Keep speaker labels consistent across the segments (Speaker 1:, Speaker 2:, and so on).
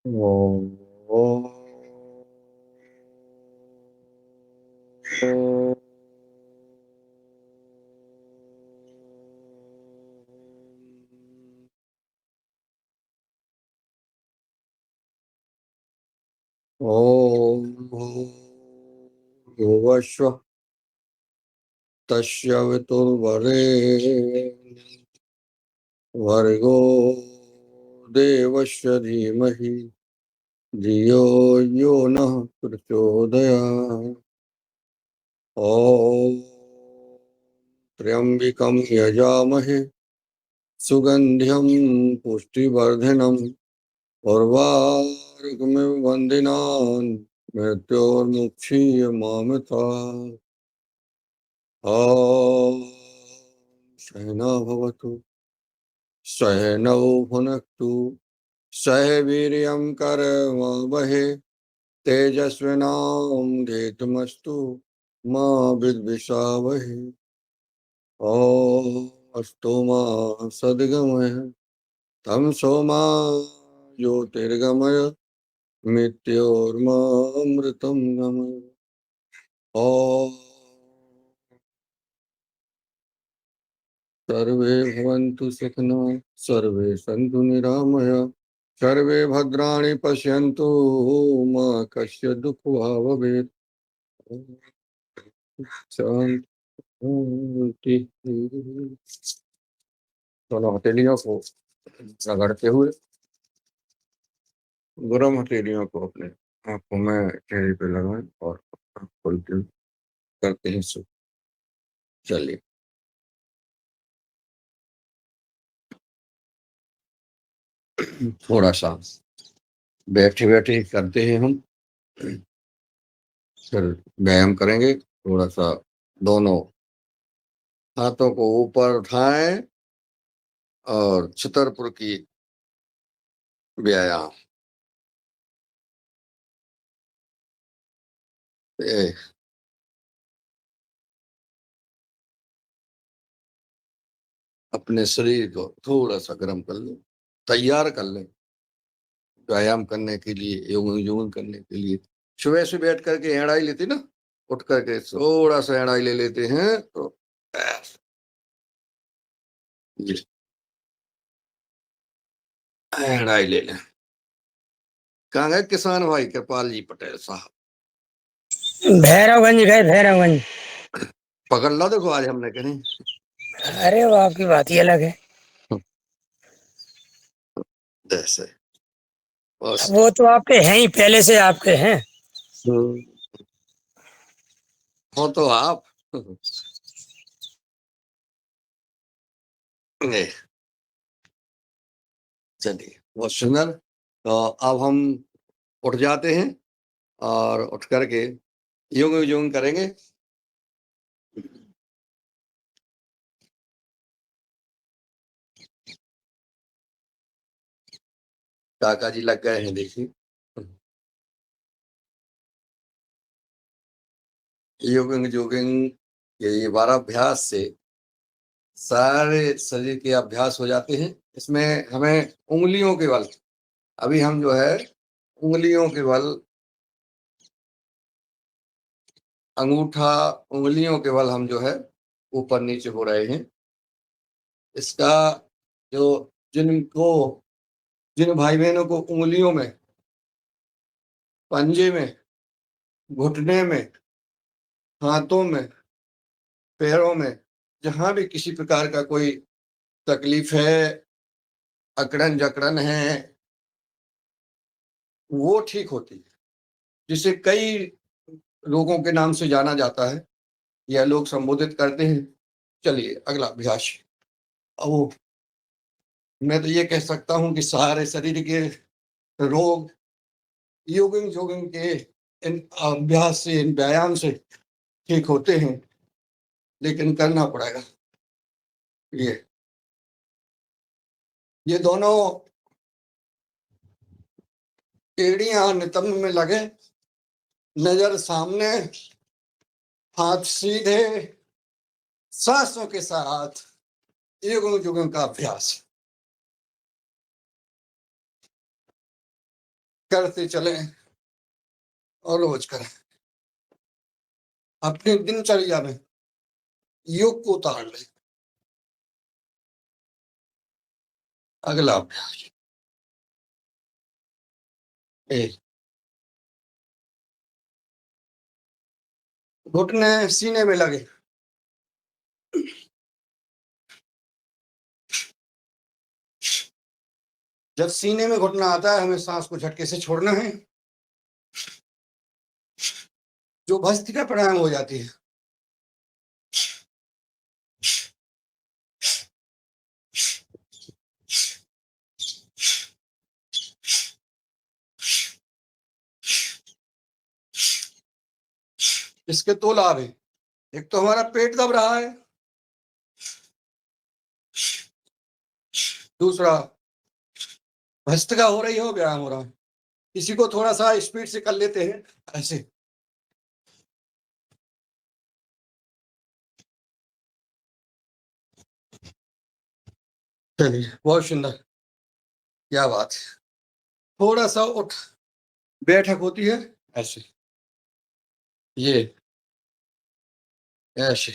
Speaker 1: ओम भुवस्व तस्य वितुर्वरेण्यं भर्गो देवस्य धीमहि धियो यो नः प्रचोदयात्। ॐ त्र्यंबकं यजामहे सुगंध्यं पुष्टिवर्धनम् उर्वारुकमिव वन्दिनान् मृत्योर्मुक्षीयमामृतात्। ॐ सहना भवतु सहनौ भुनक्तु सह वीर्यं करवावहै तेजस्विनावधीतमस्तु मा विद्विषावहै। ॐ अस्तु मा सद्गमय तमसो मा ज्योतिर्गमय मृत्योर्मामृतं गमय। ॐ सर्वे भवन्तु सुखिनः सर्वे सन्तु निरामया सर्वे भद्राणि पश्यन्तु मा कश्चित् दुःखभाग् भवेत्। शान्ति। दोनों हथेलियों को रगड़ते हुए गरम हथेलियों को अपने आंखों में चेहरे पे लगाएं और आंख खोलते करते हैं सुख। चलिए थोड़ा सा बैठे बैठे करते हैं हम, फिर व्यायाम करेंगे। थोड़ा सा दोनों हाथों को ऊपर उठाएं और छतरपुर की व्यायाम। अपने शरीर को थोड़ा सा गर्म कर लें, तैयार कर लें व्यायाम करने के लिए, योग करने के लिए। सुबह से बैठ करके एड़ाई लेते ना, उठ करके थोड़ा सा एड़ाई ले लेते हैं तो एड़ाई ले लें। कहाँ गए किसान भाई कृपाल जी पटेल साहब?
Speaker 2: भैरवगंज गए, भैरवगंज।
Speaker 1: पकड़ लो, देखो आज हमने कहीं।
Speaker 2: अरे वो आपकी बात ही अलग है।
Speaker 1: जैसे
Speaker 2: वो तो आपके हैं ही, पहले से आपके हैं।
Speaker 1: हो तो आप चलिए बहुत सुंदर। तो अब हम उठ जाते हैं और उठ करके योग योग करेंगे। काका जी लग गए हैं, देखिए। योगिंग जोगिंग ये 12 अभ्यास से सारे शरीर के अभ्यास हो जाते हैं। इसमें हमें उंगलियों के बल, अभी हम जो है उंगलियों के बल, अंगूठा उंगलियों के बल हम जो है ऊपर नीचे हो रहे हैं। इसका जो जिन भाई बहनों को उंगलियों में, पंजे में, घुटने में, हाथों में, पैरों में, जहां भी किसी प्रकार का कोई तकलीफ है, अकड़न जकड़न है, वो ठीक होती है, जिसे कई लोगों के नाम से जाना जाता है या लोग संबोधित करते हैं। चलिए अगला अभ्यास। अब मैं तो ये कह सकता हूं कि सारे शरीर के रोग योगिंग जोगिंग के इन अभ्यास से, इन व्यायाम से ठीक होते हैं, लेकिन करना पड़ेगा। ये दोनों एड़ियां नितंब में लगे, नजर सामने, हाथ सीधे, सांसों के साथ युगों युगों का अभ्यास। करते चले और रोज करें। अपनी दिनचर्या में योग को उतार ले। अगला अभ्यास, एक घुटने सीने में लगे। जब सीने में घुटना आता है, हमें सांस को झटके से छोड़ना है। जो भस्त्रिका प्राणायाम हो जाती है। इसके दो लाभ है। एक तो हमारा पेट दब रहा है, दूसरा भस्त्रिका हो रही हो, व्यायाम हो रहा है। किसी को थोड़ा सा स्पीड से कर लेते हैं ऐसे। चलिए, बहुत सुंदर, क्या बात है। थोड़ा सा उठ बैठक होती है ऐसे, ये ऐसे,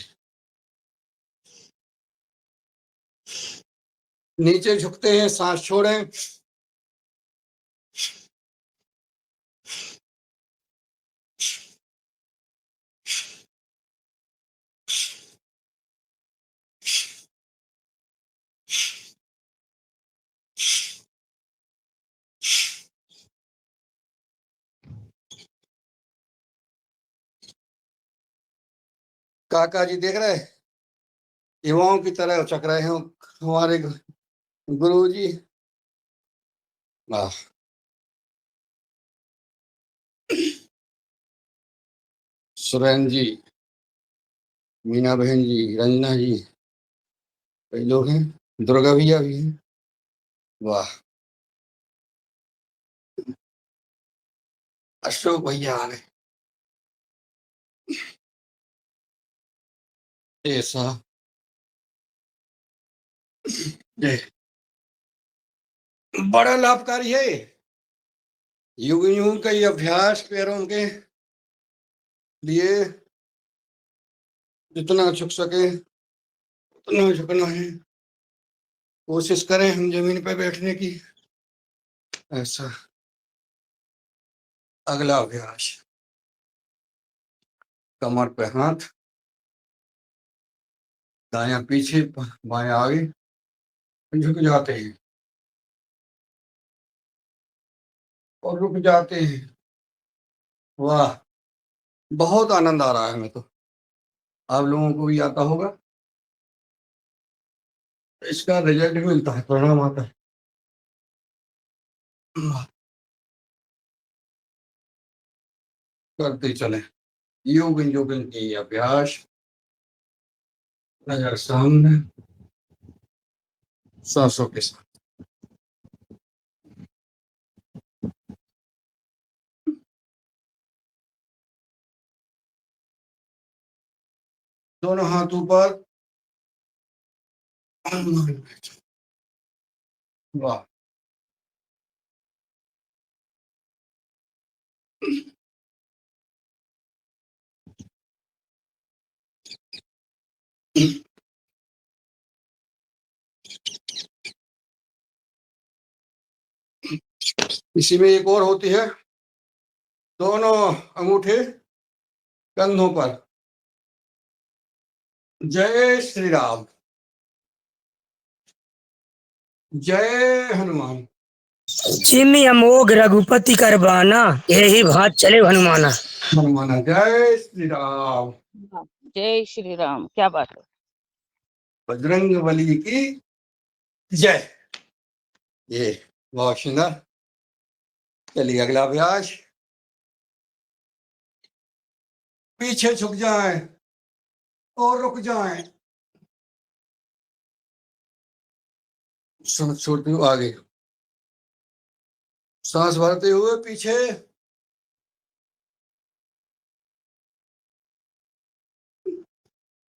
Speaker 1: नीचे झुकते हैं, सांस छोड़ें। काका जी देख रहे हैं, युवाओं की तरह उचक रहे हैं हमारे गुरु जी। वाह, सुरेन जी, मीना बहन जी, रंजना जी, कई लोग हैं, दुर्गा भैया भी हैं। वाह, अशोक भैया आ गए। ऐसा ये बड़ा लाभकारी है। यूं यूं का ये अभ्यास पैरों के लिए जितना झुक सके उतना झुकना है। कोशिश करें हम जमीन पर बैठने की। ऐसा, अगला अभ्यास, कमर पे हाथ, दायां पीछे बायां आगे, झुक जाते हैं और रुक जाते हैं। वाह, बहुत आनंद आ रहा है हमें तो। आप लोगों को भी आता होगा। इसका रिजल्ट भी मिलता है, परिणाम आता है। करते चले योग योगन की अभ्यास। नजर सामने, सांसों के साथ। दोनों हाथ ऊपर। वाह, इसी में एक और होती है। दोनों अंगूठे कंधों पर। जय श्री राम, जय हनुमान।
Speaker 2: चिन्नी अमोघ रघुपति करबाना, यही भात चले हनुमाना।
Speaker 1: हनुमाना, जय श्री राम।
Speaker 3: जय श्री राम, क्या बात है।
Speaker 1: बजरंग बली की जय। ये बहुत सुंदर। चलिए, अगला अभ्यास, पीछे झुक जाएं और रुक जाएं। छोड़ते हुए आगे, सांस भरते हुए पीछे,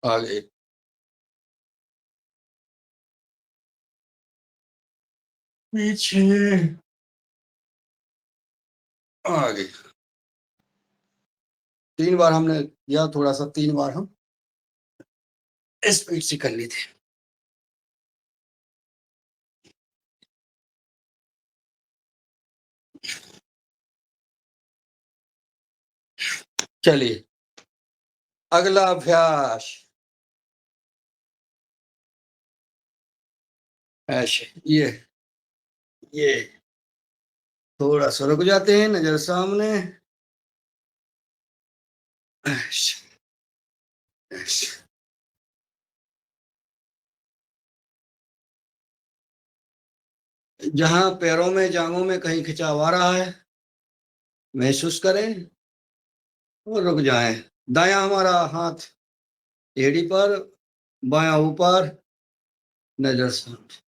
Speaker 1: आगे, पीछे, आगे 3 बार हमने या थोड़ा सा 3 बार हम स्पीड से कर ली थी। चलिए अगला अभ्यास ऐसे ये थोड़ा सा रुक जाते हैं, नजर सामने, ऐसे ऐसे। जहां पैरों में जांघों में कहीं खिंचाव आ रहा है महसूस करें और रुक जाएं। दायां हमारा हाथ एड़ी पर, बायां ऊपर, नजर सामने।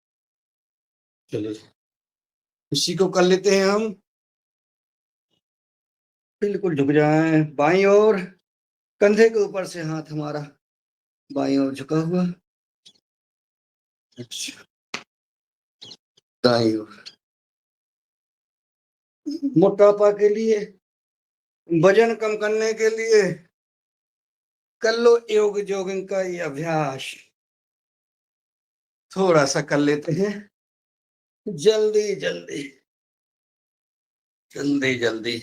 Speaker 1: चलिए इसी को कर लेते हैं हम। बिल्कुल झुक जाएं बाईं ओर, कंधे के ऊपर से हाथ हमारा बाईं ओर झुका हुआ, अच्छा दाईं ओर। मोटापा के लिए, वजन कम करने के लिए कर लो योग जोगिंग का ये अभ्यास। थोड़ा सा कर लेते हैं, जल्दी जल्दी जल्दी जल्दी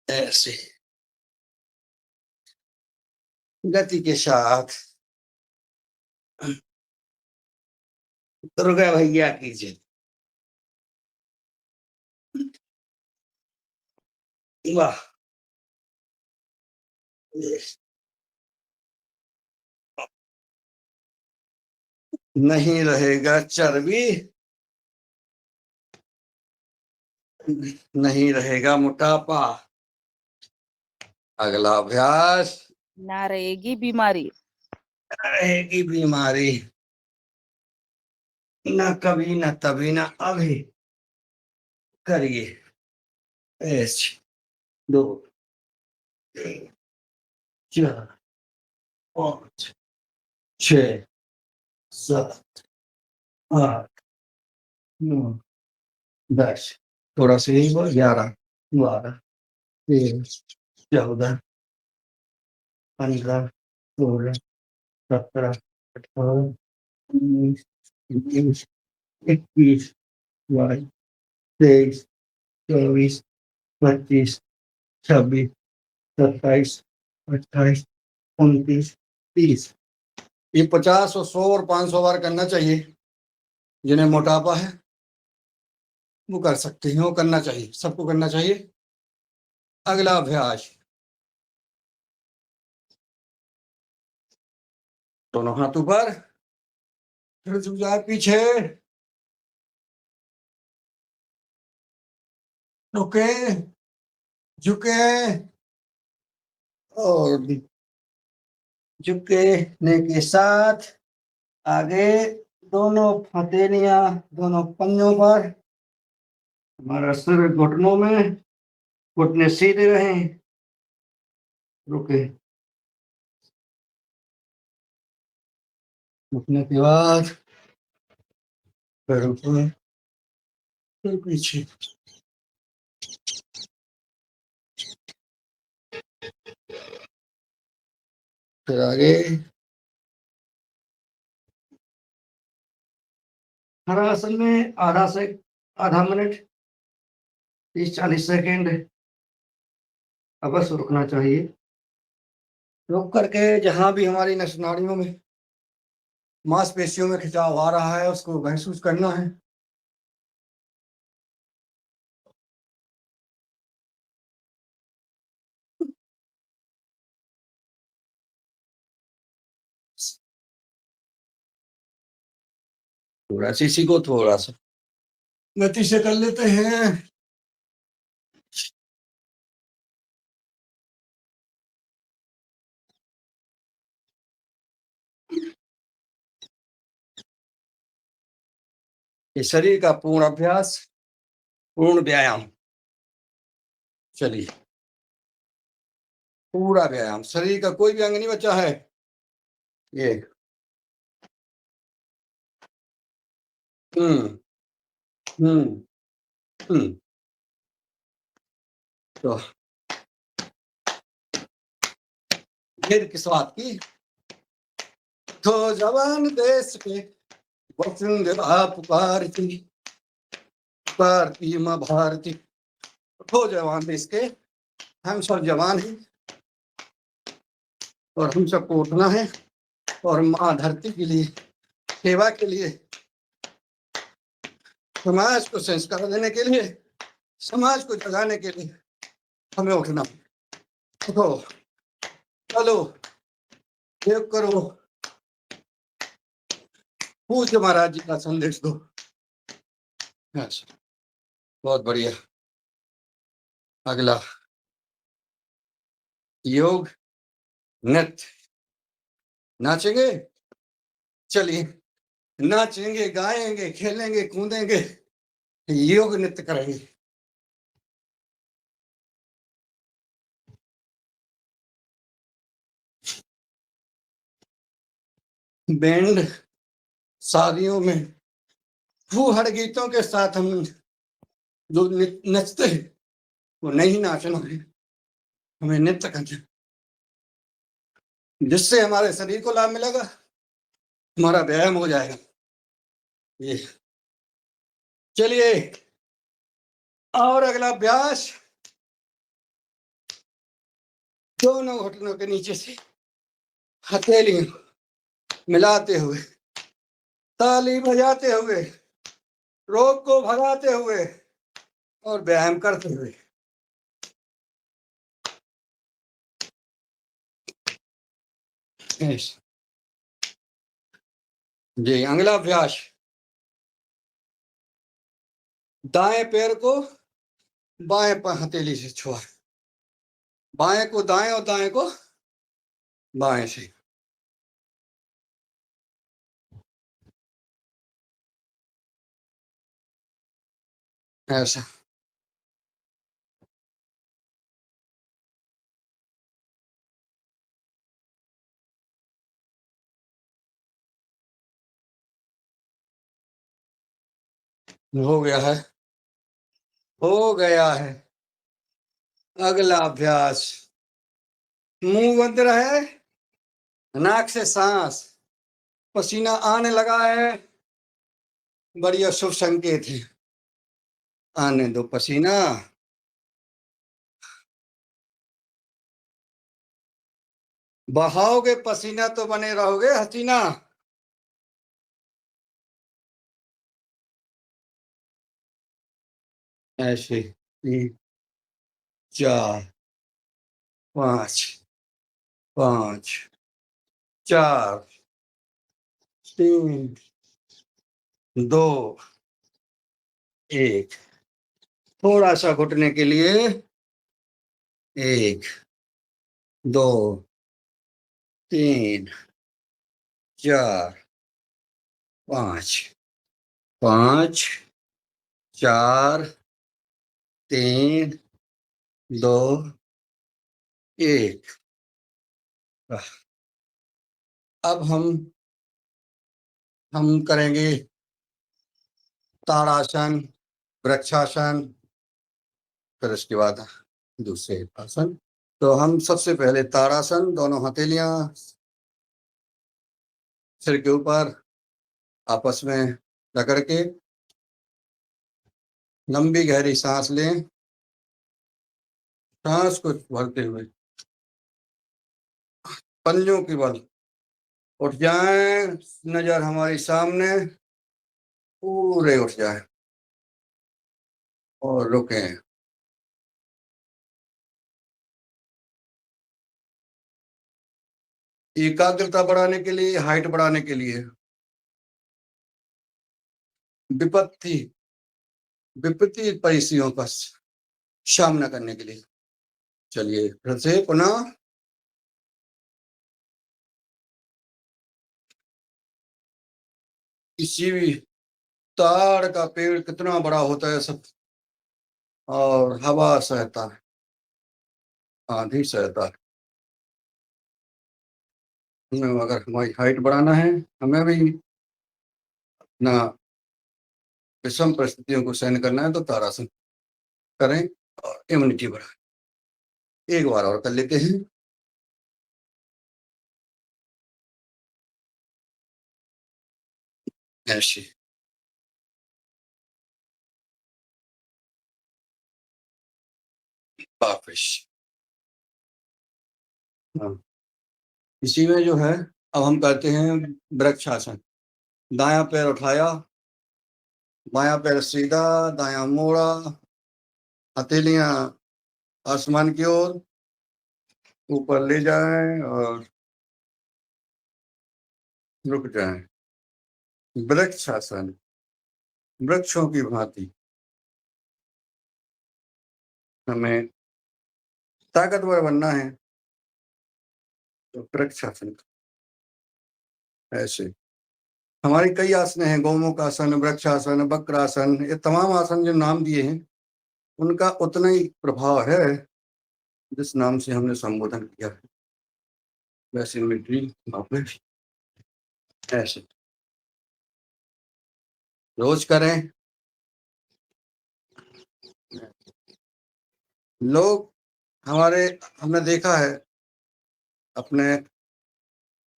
Speaker 1: ऐसे गति के साथ। दुर्गा भैया कीजिए, वाह। नहीं रहेगा चर्बी, नहीं रहेगा मोटापा। अगला अभ्यास,
Speaker 3: ना रहेगी बीमारी।
Speaker 1: रहेगी बीमारी न कभी न तभी न अभी। करिए ऐसे 2 3 4 5 6 7 8 9 10। थोड़ा सा ही बोल, 11 12 13 14 15 16 17 18 19 20 21 22 23 24 25 26 27 28 29 30। ये 50 और 100 और 500 बार करना चाहिए। जिन्हें मोटापा है वो कर सकते हैं, वो करना चाहिए, सबको करना चाहिए। अगला अभ्यास, दोनों हाथ ऊपर, फिर झुक जाए पीछे, रुके, झुके और झुकने के साथ आगे दोनों हथेलियां दोनों पंजों पर, हमारा सिर घुटनों में, घुटने सीधे रहें, रुके। रुकने के बाद फिर ऊपर, फिर पीछे, फिर आगे। हर आसन में आधा मिनट 30-40 सेकेंड अवश्य रुकना चाहिए। रुक करके जहां भी हमारी नस नाड़ियों में, मांसपेशियों में खिंचाव आ रहा है उसको महसूस करना है। थोड़ा सा इसी को थोड़ा सा गति से कर लेते हैं। ये शरीर का पूर्ण अभ्यास, पूर्ण व्यायाम। चलिए पूरा व्यायाम, शरीर का कोई भी अंग नहीं बचा है। ये हम्म हम्म तो ढेर किस बात की, तो जवान देश के वसुंधरा पुकारती, पुकारती माँ भारती। तो जवान देश के, हम सब जवान हैं और हम सबको उठना है और माँ धरती के लिए, सेवा के लिए, समाज को संस्कार देने के लिए, समाज को जगाने के लिए हमें उठना। उठो, चलो, एक करो, पूज्य महाराज जी का संदेश दो। yes, बहुत बढ़िया। अगला योग नृत्य, नाचेंगे, चलिए नाचेंगे, गाएंगे, खेलेंगे, कूदेंगे, योग नृत्य करेंगे। बैंड शादियों में फूहड़ गीतों के साथ हम जो नचते हैं वो नहीं नाचना है, हमें नृत्य करना है, जिससे हमारे शरीर को लाभ मिलेगा, हमारा व्यायाम हो जाएगा। ये चलिए, और अगला अभ्यास, दोनों घुटनों के नीचे से हथेली मिलाते हुए, ताली बजाते हुए, रोग को भगाते हुए और व्यायाम करते हुए। जी, अगला अभ्यास, दाएं पैर को बाएं हथेली से छुआ, बाएं को दाएं और दाएं को बाएं से। ऐसा हो गया है, हो गया है। अगला अभ्यास, मुंह बंद रहे, नाक से सांस, पसीना आने लगा है, बढ़िया शुभ संकेत है, आने दो पसीना। बहाओगे पसीना तो बने रहोगे हसीना। ऐसे 3 4 5 5 4 3 2 1। थोड़ा सा घुटने के लिए, 1 2 3 4 5 5 4 3 2 1। अब हम करेंगे ताड़ासन, वृक्षासन, फिर उसके बाद दूसरे आसन। तो हम सबसे पहले ताड़ासन, दोनों हथेलियां सिर के ऊपर आपस में रगड़ के लंबी गहरी सांस लें, सांस को भरते हुए पंजों की बल उठ जाएं, नजर हमारी सामने, पूरे उठ जाएं और रुकें। एकाग्रता बढ़ाने के लिए, हाइट बढ़ाने के लिए, विपत्ति विपत्ति परिस्थितियों का सामना करने के लिए। चलिए फिर से पुनः, किसी भी ताड़ का पेड़ कितना बड़ा होता है सब, और हवा सहता है, आंधी सहता है। हमें अगर हमारी हाइट बढ़ाना है, हमें भी ना विषम परिस्थितियों को सहन करना है तो ताड़ासन करें और इम्यूनिटी बढ़ाएं। एक बार और कर लेते हैं। ऐसे वापस। हाँ, इसी में जो है अब हम करते हैं वृक्षासन। दायां पैर उठाया, बायां पैर सीधा, दायां मोड़ा, हथेलियां आसमान की ओर ऊपर ले जाएं और रुक जाएं। वृक्षासन, वृक्षों की भांति हमें ताकतवर बनना है तो वृक्षासन ऐसे। हमारी कई आसन हैं, गोमुख आसन, वृक्षासन, वक्रासन, ये तमाम आसन जो नाम दिए हैं उनका उतना ही प्रभाव है जिस नाम से हमने संबोधन किया है। वैसे मिट्री वापस ऐसे रोज करें। लोग हमने देखा है अपने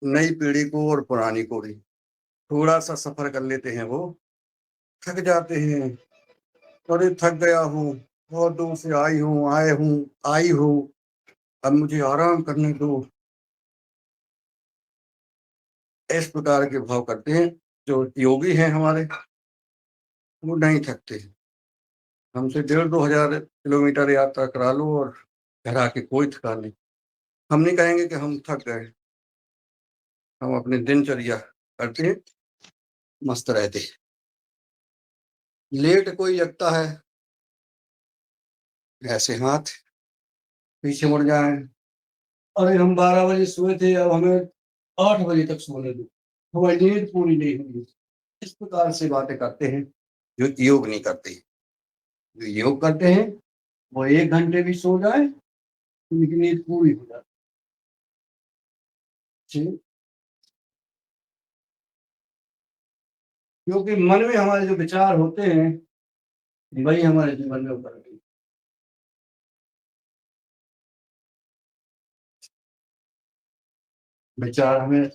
Speaker 1: नई पीढ़ी को और पुरानी को भी, थोड़ा सा सफर कर लेते हैं वो थक जाते हैं। अरे थक गया हूँ, बहुत दूर से आई हूँ, अब मुझे आराम करने दो, इस प्रकार के भाव करते हैं। जो योगी हैं हमारे वो नहीं थकते। हमसे 1,500-2,000 किलोमीटर यात्रा करा लो और घर आके कोई थकान नहीं। हम नहीं कहेंगे कि हम थक गए, हम अपने दिनचर्या करते हैं, मस्त रहते हैं। लेट कोई जगता है ऐसे हाथ पीछे मुड़ जाए, अरे हम 12 बजे सोए थे, अब हमें 8 बजे तक सोने दो, हमारी नींद पूरी नहीं हुई। इस प्रकार से बातें करते हैं जो योग नहीं करते। जो योग करते हैं वो 1 घंटे भी सो जाए उनकी नींद पूरी हो जाती है। क्योंकि मन में हमारे जो विचार होते हैं वही हमारे जीवन में उतर गई। विचार हमें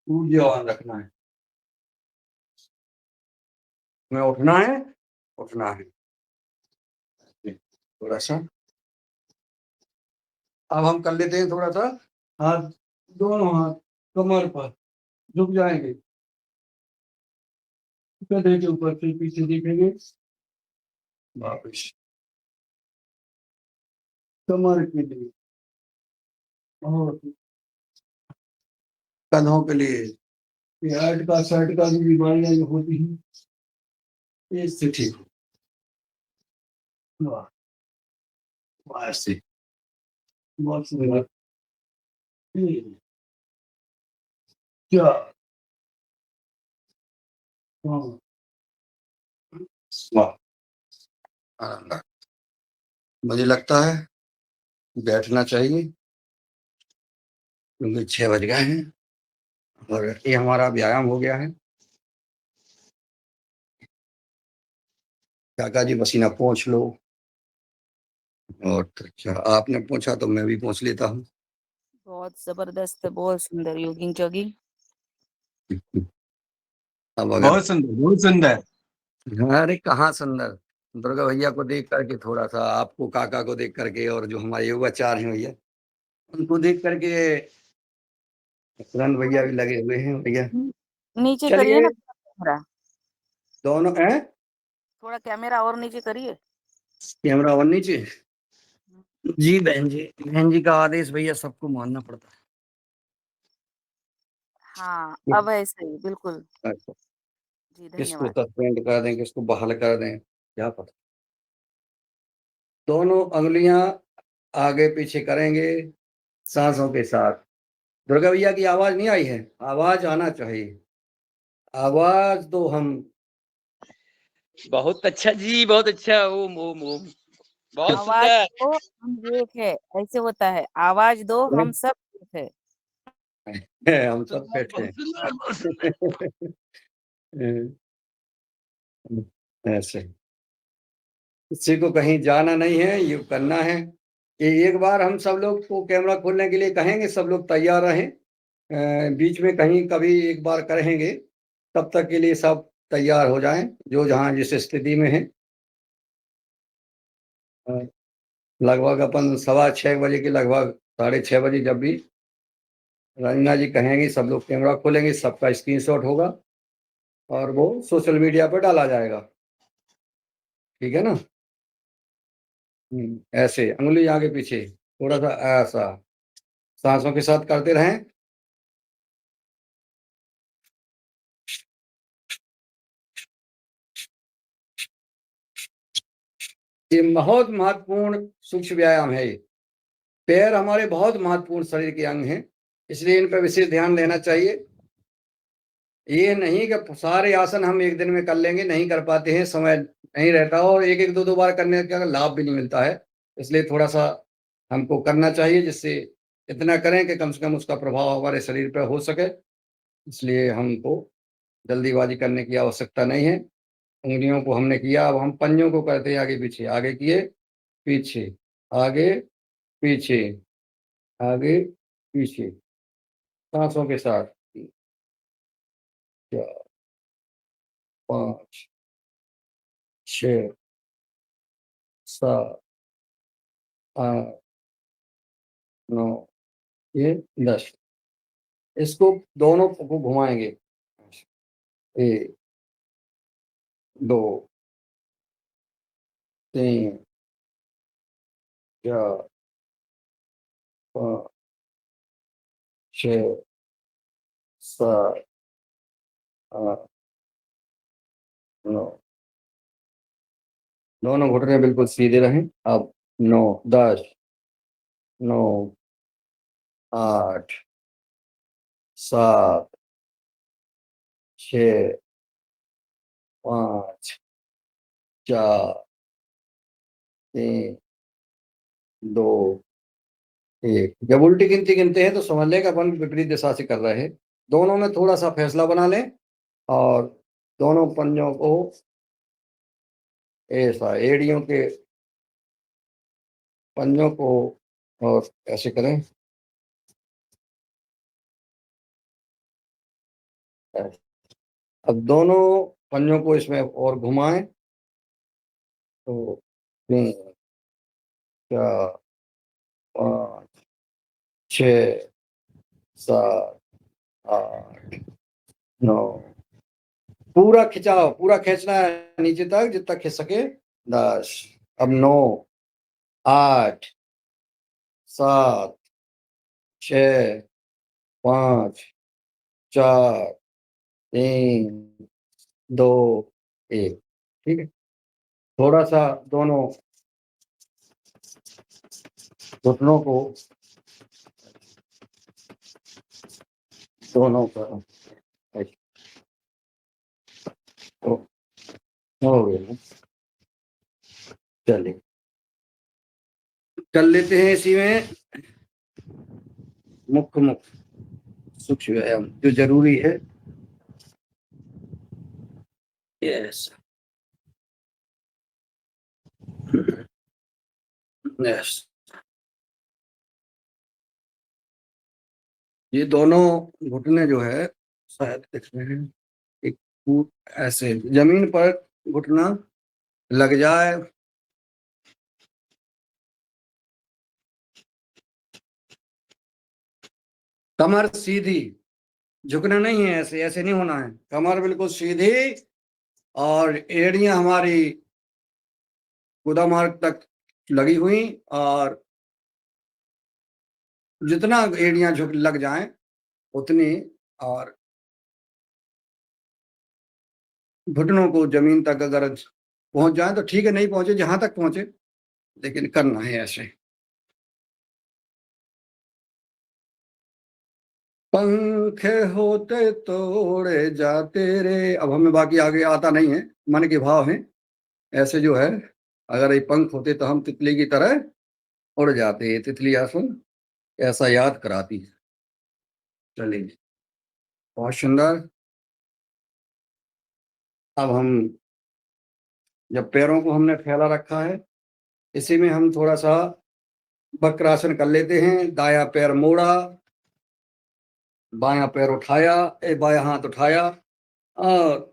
Speaker 1: ऊर्जावान रखना है, हमें उठना है, उठना है। थोड़ा सा अब हम कर लेते हैं, थोड़ा सा हाथ, दोनों हाथ कमर पर झुक जाएंगे, गधे के ऊपर, फिर पीछे देखेंगे, वापस कमर के लिए और कंधों के लिए। हार्ट का शर्ट का भी बीमारियां जो होती हैं इससे ठीक हो। वाह, ऐसे बहुत सुंदर। क्या वाह, आनंद। मुझे लगता है बैठना चाहिए क्योंकि 6 बज गए हैं और ये हमारा व्यायाम हो गया है। काका जी पसीना पोंछ लो, और अच्छा आपने पूछा तो मैं भी पूछ लेता हूँ।
Speaker 3: बहुत जबरदस्त, बहुत सुंदर योगिंग जॉगिंग।
Speaker 1: अब अगर
Speaker 4: बहुत सुंदर, बहुत सुंदर।
Speaker 1: अरे कहाँ सुंदर, दुर्गा भैया को देख करके, थोड़ा सा आपको, काका को देख करके, और जो हमारे योगाचार्य हैं भैया उनको देख करके, तुरंत भैया भी लगे हुए हैं भैया।
Speaker 3: नीचे करिए
Speaker 1: चलिए
Speaker 3: ना कैमरा,
Speaker 1: दोनों हैं,
Speaker 3: थोड़ा कैमरा और नीचे करिए।
Speaker 1: कैमरा और नीचे। जी बहन जी, बहन जी का आदेश भैया सबको मानना पड़ता
Speaker 3: हाँ,
Speaker 1: है।
Speaker 3: अब है सही, बिल्कुल।
Speaker 1: अच्छा,
Speaker 3: जी
Speaker 1: किसको
Speaker 3: धन्यवाद।
Speaker 1: सस्पेंड कर दें, किसको बहाल कर दें, क्या पता। दोनों उंगलियां आगे पीछे करेंगे सांसों के साथ। दुर्गा भैया की आवाज नहीं आई है, आवाज आना चाहिए, आवाज दो हम।
Speaker 5: बहुत अच्छा जी, बहुत अच्छा। ओम ओम ओम, बहुत
Speaker 3: आवाज
Speaker 5: सुंदर।
Speaker 3: दो हम एक है, ऐसे होता है। आवाज दो हम सब एक है।
Speaker 1: हम सब बैठे
Speaker 5: बहुत सुंदर, बहुत सुंदर।
Speaker 1: हैं। ऐसे किसी को कहीं जाना नहीं है, ये करना है कि एक बार हम सब लोग को कैमरा खोलने के लिए कहेंगे, सब लोग तैयार रहें। बीच में कहीं कभी एक बार करेंगे, तब तक के लिए सब तैयार हो जाएं, जो जहाँ जिस स्थिति में है। लगभग अपन 6:15 के लगभग 6:30 जब भी रंजना जी कहेंगे, सब लोग कैमरा खोलेंगे, सबका स्क्रीनशॉट होगा और वो सोशल मीडिया पर डाला जाएगा। ठीक है ना? ऐसे उंगली आगे पीछे, थोड़ा सा ऐसा सांसों के साथ करते रहें। ये बहुत महत्वपूर्ण सूक्ष्म व्यायाम है। ये पैर हमारे बहुत महत्वपूर्ण शरीर के अंग हैं, इसलिए इन पर विशेष ध्यान देना चाहिए। ये नहीं कि सारे आसन हम एक दिन में कर लेंगे, नहीं कर पाते हैं, समय नहीं रहता और एक एक दो बार करने का लाभ भी नहीं मिलता है। इसलिए थोड़ा सा हमको करना चाहिए, जिससे इतना करें कि कम से कम उसका प्रभाव हमारे शरीर पर हो सके। इसलिए हमको जल्दीबाजी करने की आवश्यकता नहीं है। उंगलियों को हमने किया, अब हम पंजों को करते हैं आगे पीछे, आगे किए पीछे, आगे पीछे, आगे पीछे, सांसों के साथ 4 5 6 7 8 9 ये 10। इसको दोनों को घुमाएंगे, 1 2 3 4 5 6 7 8 9। दोनों घुटने बिल्कुल सीधे रहें। अब 9 10 9 8 7 6 5 4 3 2 1। जब उल्टी गिनती गिनते हैं तो समझ लें कि अपन विपरीत दिशा से कर रहे हैं। दोनों में थोड़ा सा फैसला बना लें और दोनों पंजों को ऐसा एड़ियों के पंजों को और ऐसे करें, अब दोनों पंजों को इसमें और घुमाएं तो 3 4 5 6 7 8 9। पूरा खिंचाओ, पूरा खींचना है नीचे तक जितना खींच सके। 10। अब 9 8 7 6 5 4 3 2 1। ठीक है, थोड़ा सा दोनों घुटनों को दोनों का तो हो गया। चलिए कर लेते हैं इसी में मुख्य सूक्ष्म व्यायाम जो जरूरी है। यस यस, ये दोनों घुटने जो है शायद देख रहे हैं, एक ऐसे जमीन पर घुटना लग जाए, कमर सीधी, झुकना नहीं है, ऐसे ऐसे नहीं होना है, कमर बिल्कुल सीधी और एड़ियां हमारी गुदा मार्ग तक लगी हुई और जितना एड़ियां झुक लग जाएं उतनी, और घुटनों को जमीन तक अगर पहुंच जाए तो ठीक है, नहीं पहुंचे जहां तक पहुंचे, लेकिन करना है ऐसे। पंख होते तोड़े जाते रे, अब हमें बाकी आगे आता नहीं है, मन के भाव हैं ऐसे जो है। अगर ये पंख होते तो हम तितली की तरह उड़ जाते, तितली आसन ऐसा याद कराती है। चलिए बहुत सुंदर। अब हम जब पैरों को हमने फैला रखा है, इसी में हम थोड़ा सा वक्रासन कर लेते हैं। दायां पैर मोड़ा, बायां पैर उठाया, बायां हाथ उठाया और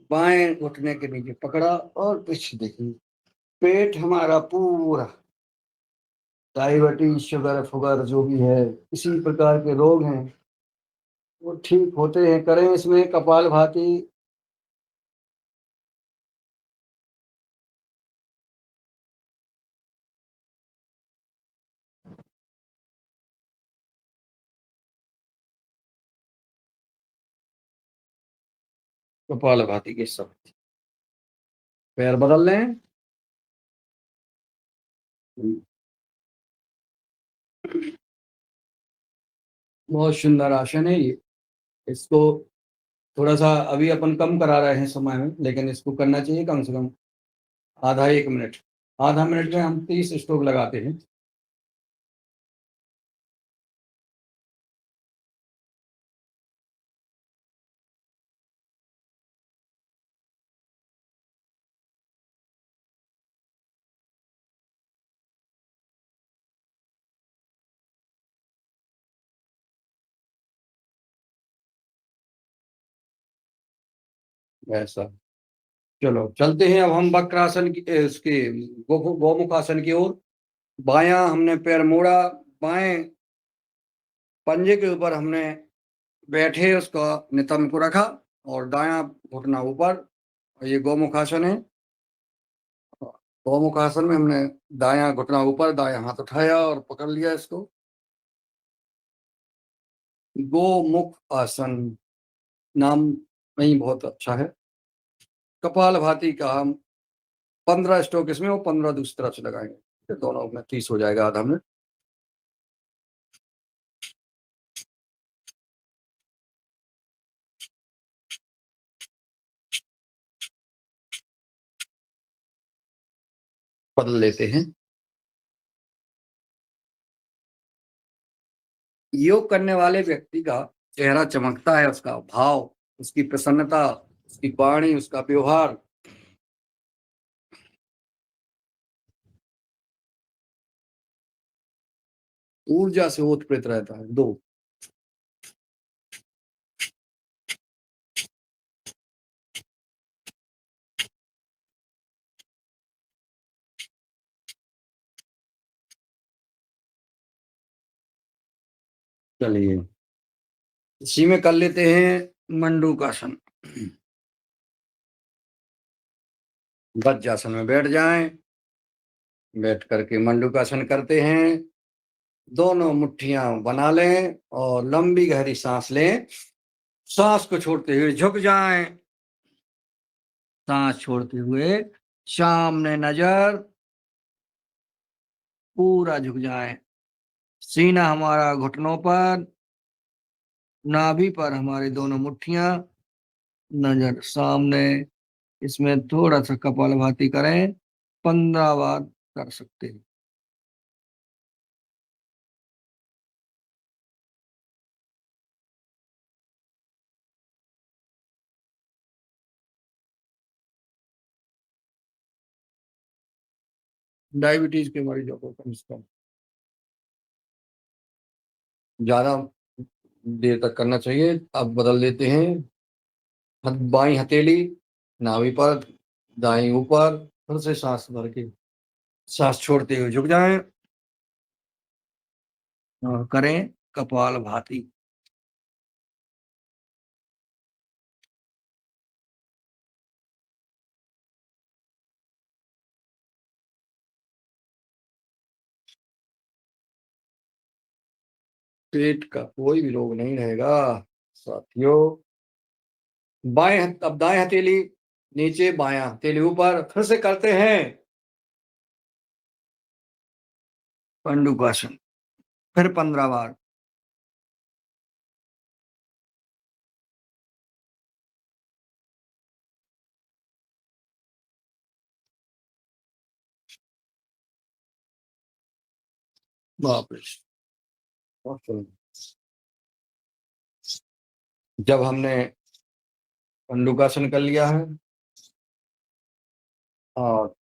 Speaker 1: बाएं घुटने के नीचे पकड़ा और पीछे देखिए। पेट हमारा पूरा, डायबिटीज, शुगर फुगर जो भी है, इसी प्रकार के रोग हैं, वो ठीक होते हैं। करें इसमें कपालभाति। कपालभाति के सब पैर बदल लें। बहुत सुंदर आसन है ये। इसको थोड़ा सा अभी अपन कम करा रहे हैं समय में, लेकिन इसको करना चाहिए कम से कम आधा 1 मिनट। आधा मिनट में हम 30 स्ट्रोक लगाते हैं। ऐसा, चलो चलते हैं अब हम वक्रासन की इसके गोमुखासन की ओर। बायां हमने पैर मोड़ा, बाएं पंजे के ऊपर हमने बैठे उसका नितंब को रखा और दायां घुटना ऊपर, और ये गोमुखासन है। गोमुखासन में हमने दायां घुटना ऊपर, दायां हाथ उठाया और पकड़ लिया इसको। गोमुख आसन नाम नहीं बहुत अच्छा है। कपालभाति का हम 15 स्ट्रोक इसमें और 15 दूसरी तरफ से लगाएंगे, तो दोनों में 30 हो जाएगा आधा मिनट। बदल लेते हैं। योग करने वाले व्यक्ति का चेहरा चमकता है, उसका भाव, उसकी प्रसन्नता, उसकी वाणी, उसका व्यवहार। ऊर्जा से ओतप्रोत रहता है। 2 चलिए इसी में कर लेते हैं मंडूकासन। वज्रासन में बैठ जाएं, बैठ करके मंडूकासन करते हैं। दोनों मुट्ठियां बना लें और लंबी गहरी सांस लें। सांस को छोड़ते हुए झुक जाएं, सांस छोड़ते हुए सामने नजर, पूरा झुक जाएं। सीना हमारा घुटनों पर, नाभि पर हमारी दोनों मुट्ठियां, नजर सामने। इसमें थोड़ा सा कपालभाति करें, 15 बार कर सकते हैं। डायबिटीज के मरीजों को कम से कम ज्यादा देर तक करना चाहिए। अब बदल लेते हैं। बाई हथेली नाभि पर, दाई ऊपर, फिर से सांस भर के सांस छोड़ते हुए झुक जाएं और करें कपालभाति। पेट का कोई भी रोग नहीं रहेगा साथियों। अब दाएं हथेली नीचे, बायां हथेली ऊपर, फिर से करते हैं पंडुकासन, फिर 15 बार। बाप रे। जब हमने पंडुकासन कर लिया है, और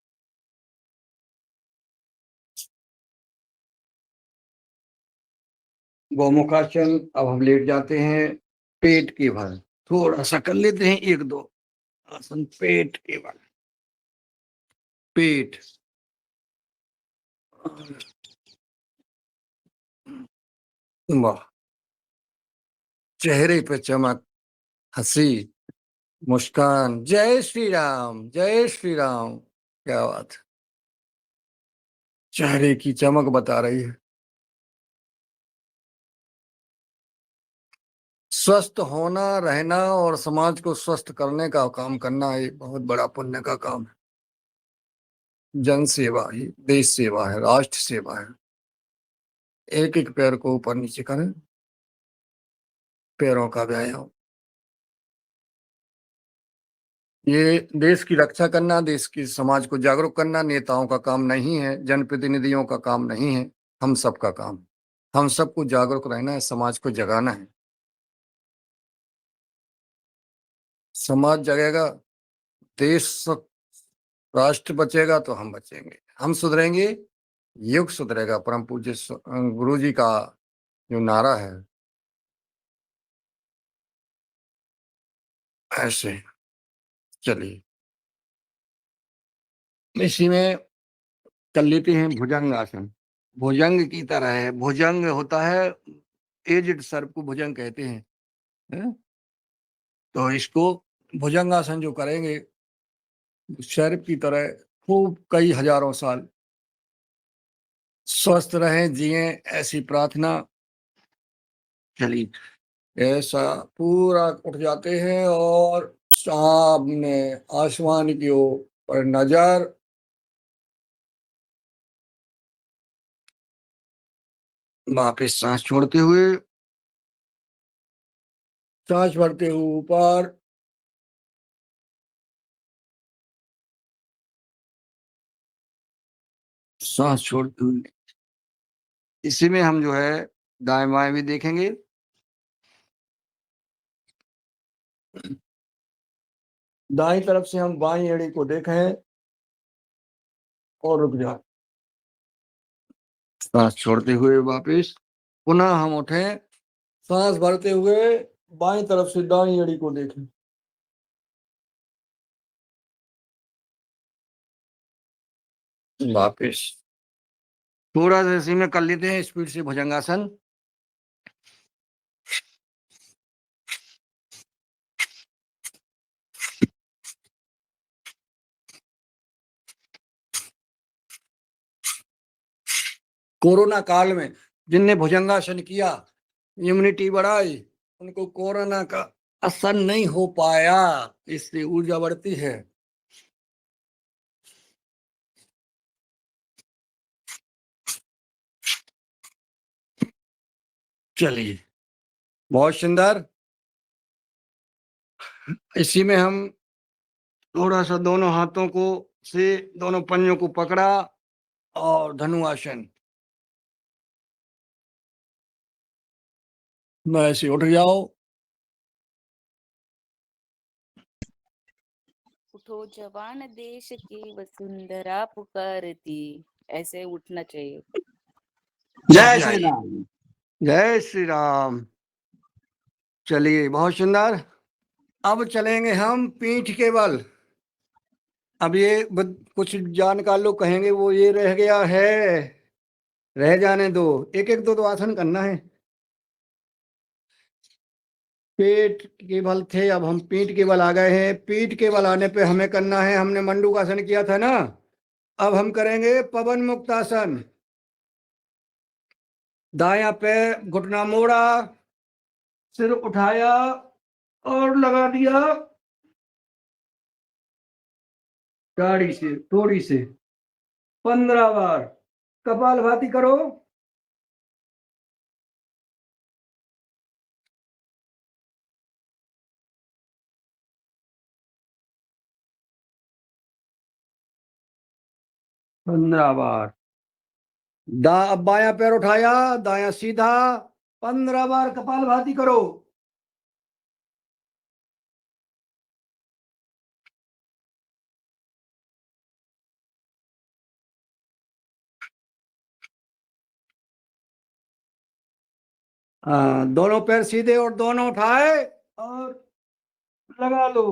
Speaker 1: गोमुखासन। अब हम लेट जाते हैं पेट के बल, थोड़ा सा कर लेते हैं, एक दो आसन पेट के बल। पेट, वाह, चेहरे पे चमक, हंसी, मुस्कान। जय श्री राम, जय श्री राम। क्या बात है, चेहरे की चमक बता रही है। स्वस्थ होना, रहना और समाज को स्वस्थ करने का काम करना एक बहुत बड़ा पुण्य का काम है। जन सेवा ही देश सेवा है, राष्ट्र सेवा है। एक एक पैर को ऊपर नीचे करें, पैरों का व्यायाम। ये देश की रक्षा करना, देश की समाज को जागरूक करना नेताओं का काम नहीं है, जनप्रतिनिधियों का काम नहीं है, हम सबका काम है। हम सबको जागरूक रहना है, समाज को जगाना है। समाज जगेगा, देश राष्ट्र बचेगा तो हम बचेंगे, हम सुधरेंगे, युग सुधरेगा। परम पूज्य गुरु जी का जो नारा है, ऐसे चलिए इसी में कर लेते हैं भुजंग आसन। भुजंग की तरह है, भुजंग होता है एज्ड सर्प को भुजंग कहते हैं? तो इसको भुजंग आसन जो करेंगे सर्प की तरह खूब कई हजारों साल स्वस्थ रहें, जिए, ऐसी प्रार्थना। चलिए ऐसा पूरा उठ जाते हैं और सामने आसमान की ओर नजर, वापिस सांस छोड़ते हुए, सांस भरते हुए ऊपर, सांस छोड़ते हुए। इसी में हम जो है दाएं बाएं भी देखेंगे। दाई तरफ से हम बाई एड़ी को देखें और रुक जाए, सांस छोड़ते हुए वापिस पुनः हम उठें, सांस भरते हुए बाई तरफ से दाई एड़ी को देखें। वापिस थोड़ा सा इसी में कर लेते हैं स्पीड से भुजंगासन। कोरोना काल में जिनने भुजंगासन किया, इम्यूनिटी बढ़ाई, उनको कोरोना का असर नहीं हो पाया, इससे ऊर्जा बढ़ती है। चलिए बहुत सुंदर। इसी में हम थोड़ा सा दोनों हाथों को से दोनों पंजों को पकड़ा और धनुआसन में ऐसे उठ जाओ।
Speaker 3: उठो जवान देश की वसुंधरा पुकारती, ऐसे उठना चाहिए।
Speaker 1: जय श्री राम, जय श्री राम। चलिए बहुत सुंदर। अब चलेंगे हम पीठ के बल। अब ये कुछ जानकार लोग कहेंगे वो ये रह गया है, रह जाने दो, एक एक दो आसन करना है। पेट के बल थे, अब हम पीठ के बल आ गए हैं। पीठ के बल आने पे हमें करना है, हमने मंडूकासन किया था ना, अब हम करेंगे पवन मुक्तासन। दाया पैर घुटना मोड़ा, सिर उठाया और लगा दिया गाड़ी से, थोड़ी से 15 बार। कपाल भाती करो, पंद्रह बार। अब बाया पैर उठाया, दाया सीधा, 15 बार कपाल भाती करो। दोनों पैर सीधे और दोनों उठाए और लगा लो।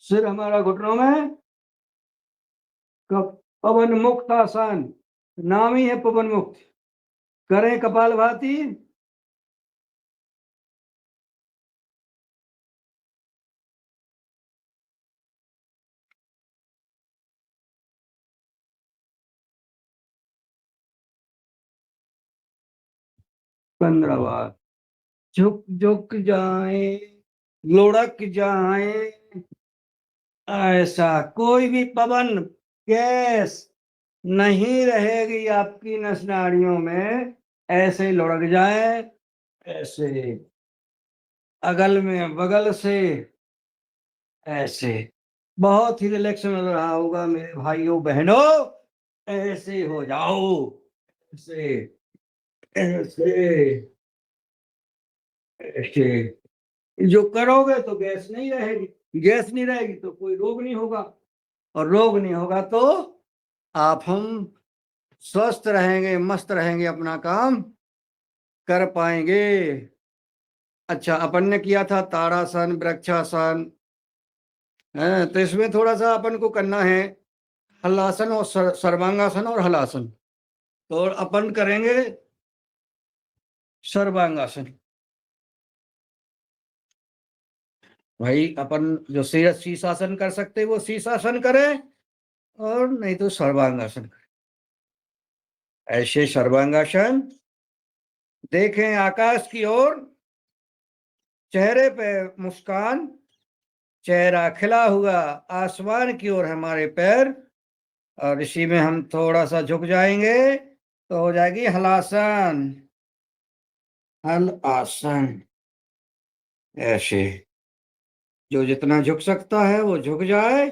Speaker 1: सिर हमारा घुटनों में। पवन मुक्त आसन, नाम ही है पवन मुक्त। करें कपालभाति। पंद्रह बार। झुक झुक जाए, लुढ़क जाए, ऐसा कोई भी पवन गैस नहीं रहेगी आपकी नस नाड़ियों में। ऐसे लुढ़क जाए, ऐसे अगल में बगल से, ऐसे बहुत ही रिलैक्स मिल रहा होगा मेरे भाइयों बहनों। ऐसे हो जाओ, ऐसे ऐसे ऐसे। जो करोगे तो गैस नहीं रहेगी, गैस नहीं रहेगी तो कोई रोग नहीं होगा, और रोग नहीं होगा तो आप हम स्वस्थ रहेंगे, मस्त रहेंगे, अपना काम कर पाएंगे। अच्छा, अपन ने किया था ताड़ासन, वृक्षासन, है तो इसमें थोड़ा सा अपन को करना है हलासन और सर्वांगासन और हलासन। तो अपन करेंगे सर्वांगासन। भाई अपन जो शीर्षासन कर सकते वो शीर्षासन करें, और नहीं तो सर्वांगासन करें। ऐसे सर्वांगासन, देखें आकाश की ओर, चेहरे पे मुस्कान, चेहरा खिला हुआ, आसमान की ओर हमारे पैर, और इसी में हम थोड़ा सा झुक जाएंगे तो हो जाएगी हलासन। हल आसन। ऐसे जो जितना झुक सकता है वो झुक जाए,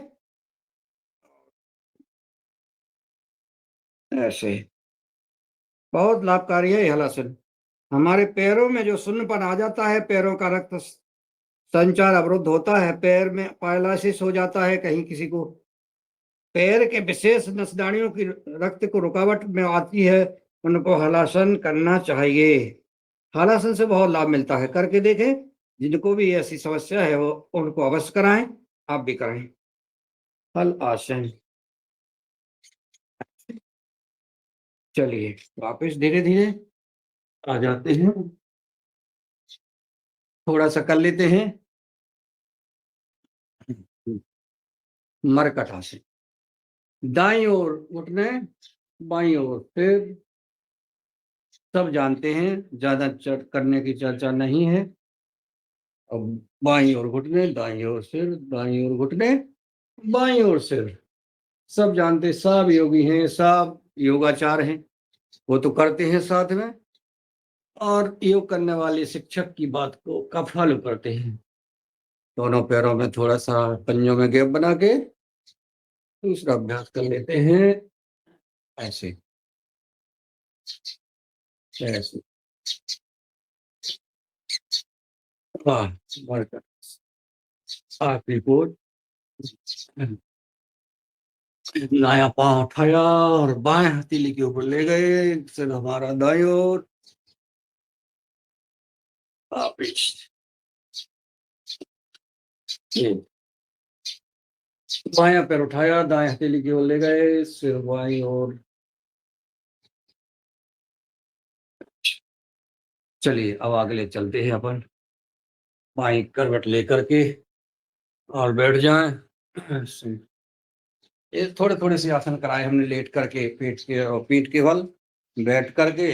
Speaker 1: ऐसे बहुत लाभकारी है हलासन। हमारे पैरों में जो शून्यपन आ जाता है, पैरों का रक्त संचार अवरुद्ध होता है, पैर में पैरालिसिस हो जाता है, कहीं किसी को पैर के विशेष नसनाड़ियों की रक्त को रुकावट में आती है, उनको हलासन करना चाहिए। हलासन से बहुत लाभ मिलता है, करके देखें। जिनको भी ऐसी समस्या है वो उनको अवश्य कराएं, आप भी कराएं। हल आसन। चलिए वापस धीरे धीरे आ जाते हैं, थोड़ा सा कर लेते हैं मरकट आसन। दाईं ओर घुटने, बाईं ओर सिर, सब जानते हैं, ज्यादा करने की चर्चा नहीं है। अब बाईं ओर घुटने, दाईं ओर सिर, दाईं ओर घुटने, बाईं ओर सिर, सब जानते, सब योगी हैं, सब योगाचार हैं, वो तो करते हैं साथ में, और योग करने वाले शिक्षक की बात को का फॉलो करते हैं। दोनों पैरों में थोड़ा सा पंजों में गैप बना के दूसरा अभ्यास कर लेते हैं, ऐसे ऐसे। आखिरी पोज, दायां पांव उठाया और बाएं हथेली के ऊपर ले गए, सिर हमारा दाईं ओर, बायां पैर उठाया, दाएं हथेली की ओर ले गए, सिर बाईं ओर। चलिए अब अगले चलते हैं अपन, बाईं करवट लेकर के और बैठ जाएं। ये थोड़े थोड़े से आसन कराए हमने, लेट करके, पेट के और पीठ के बल बैठ करके,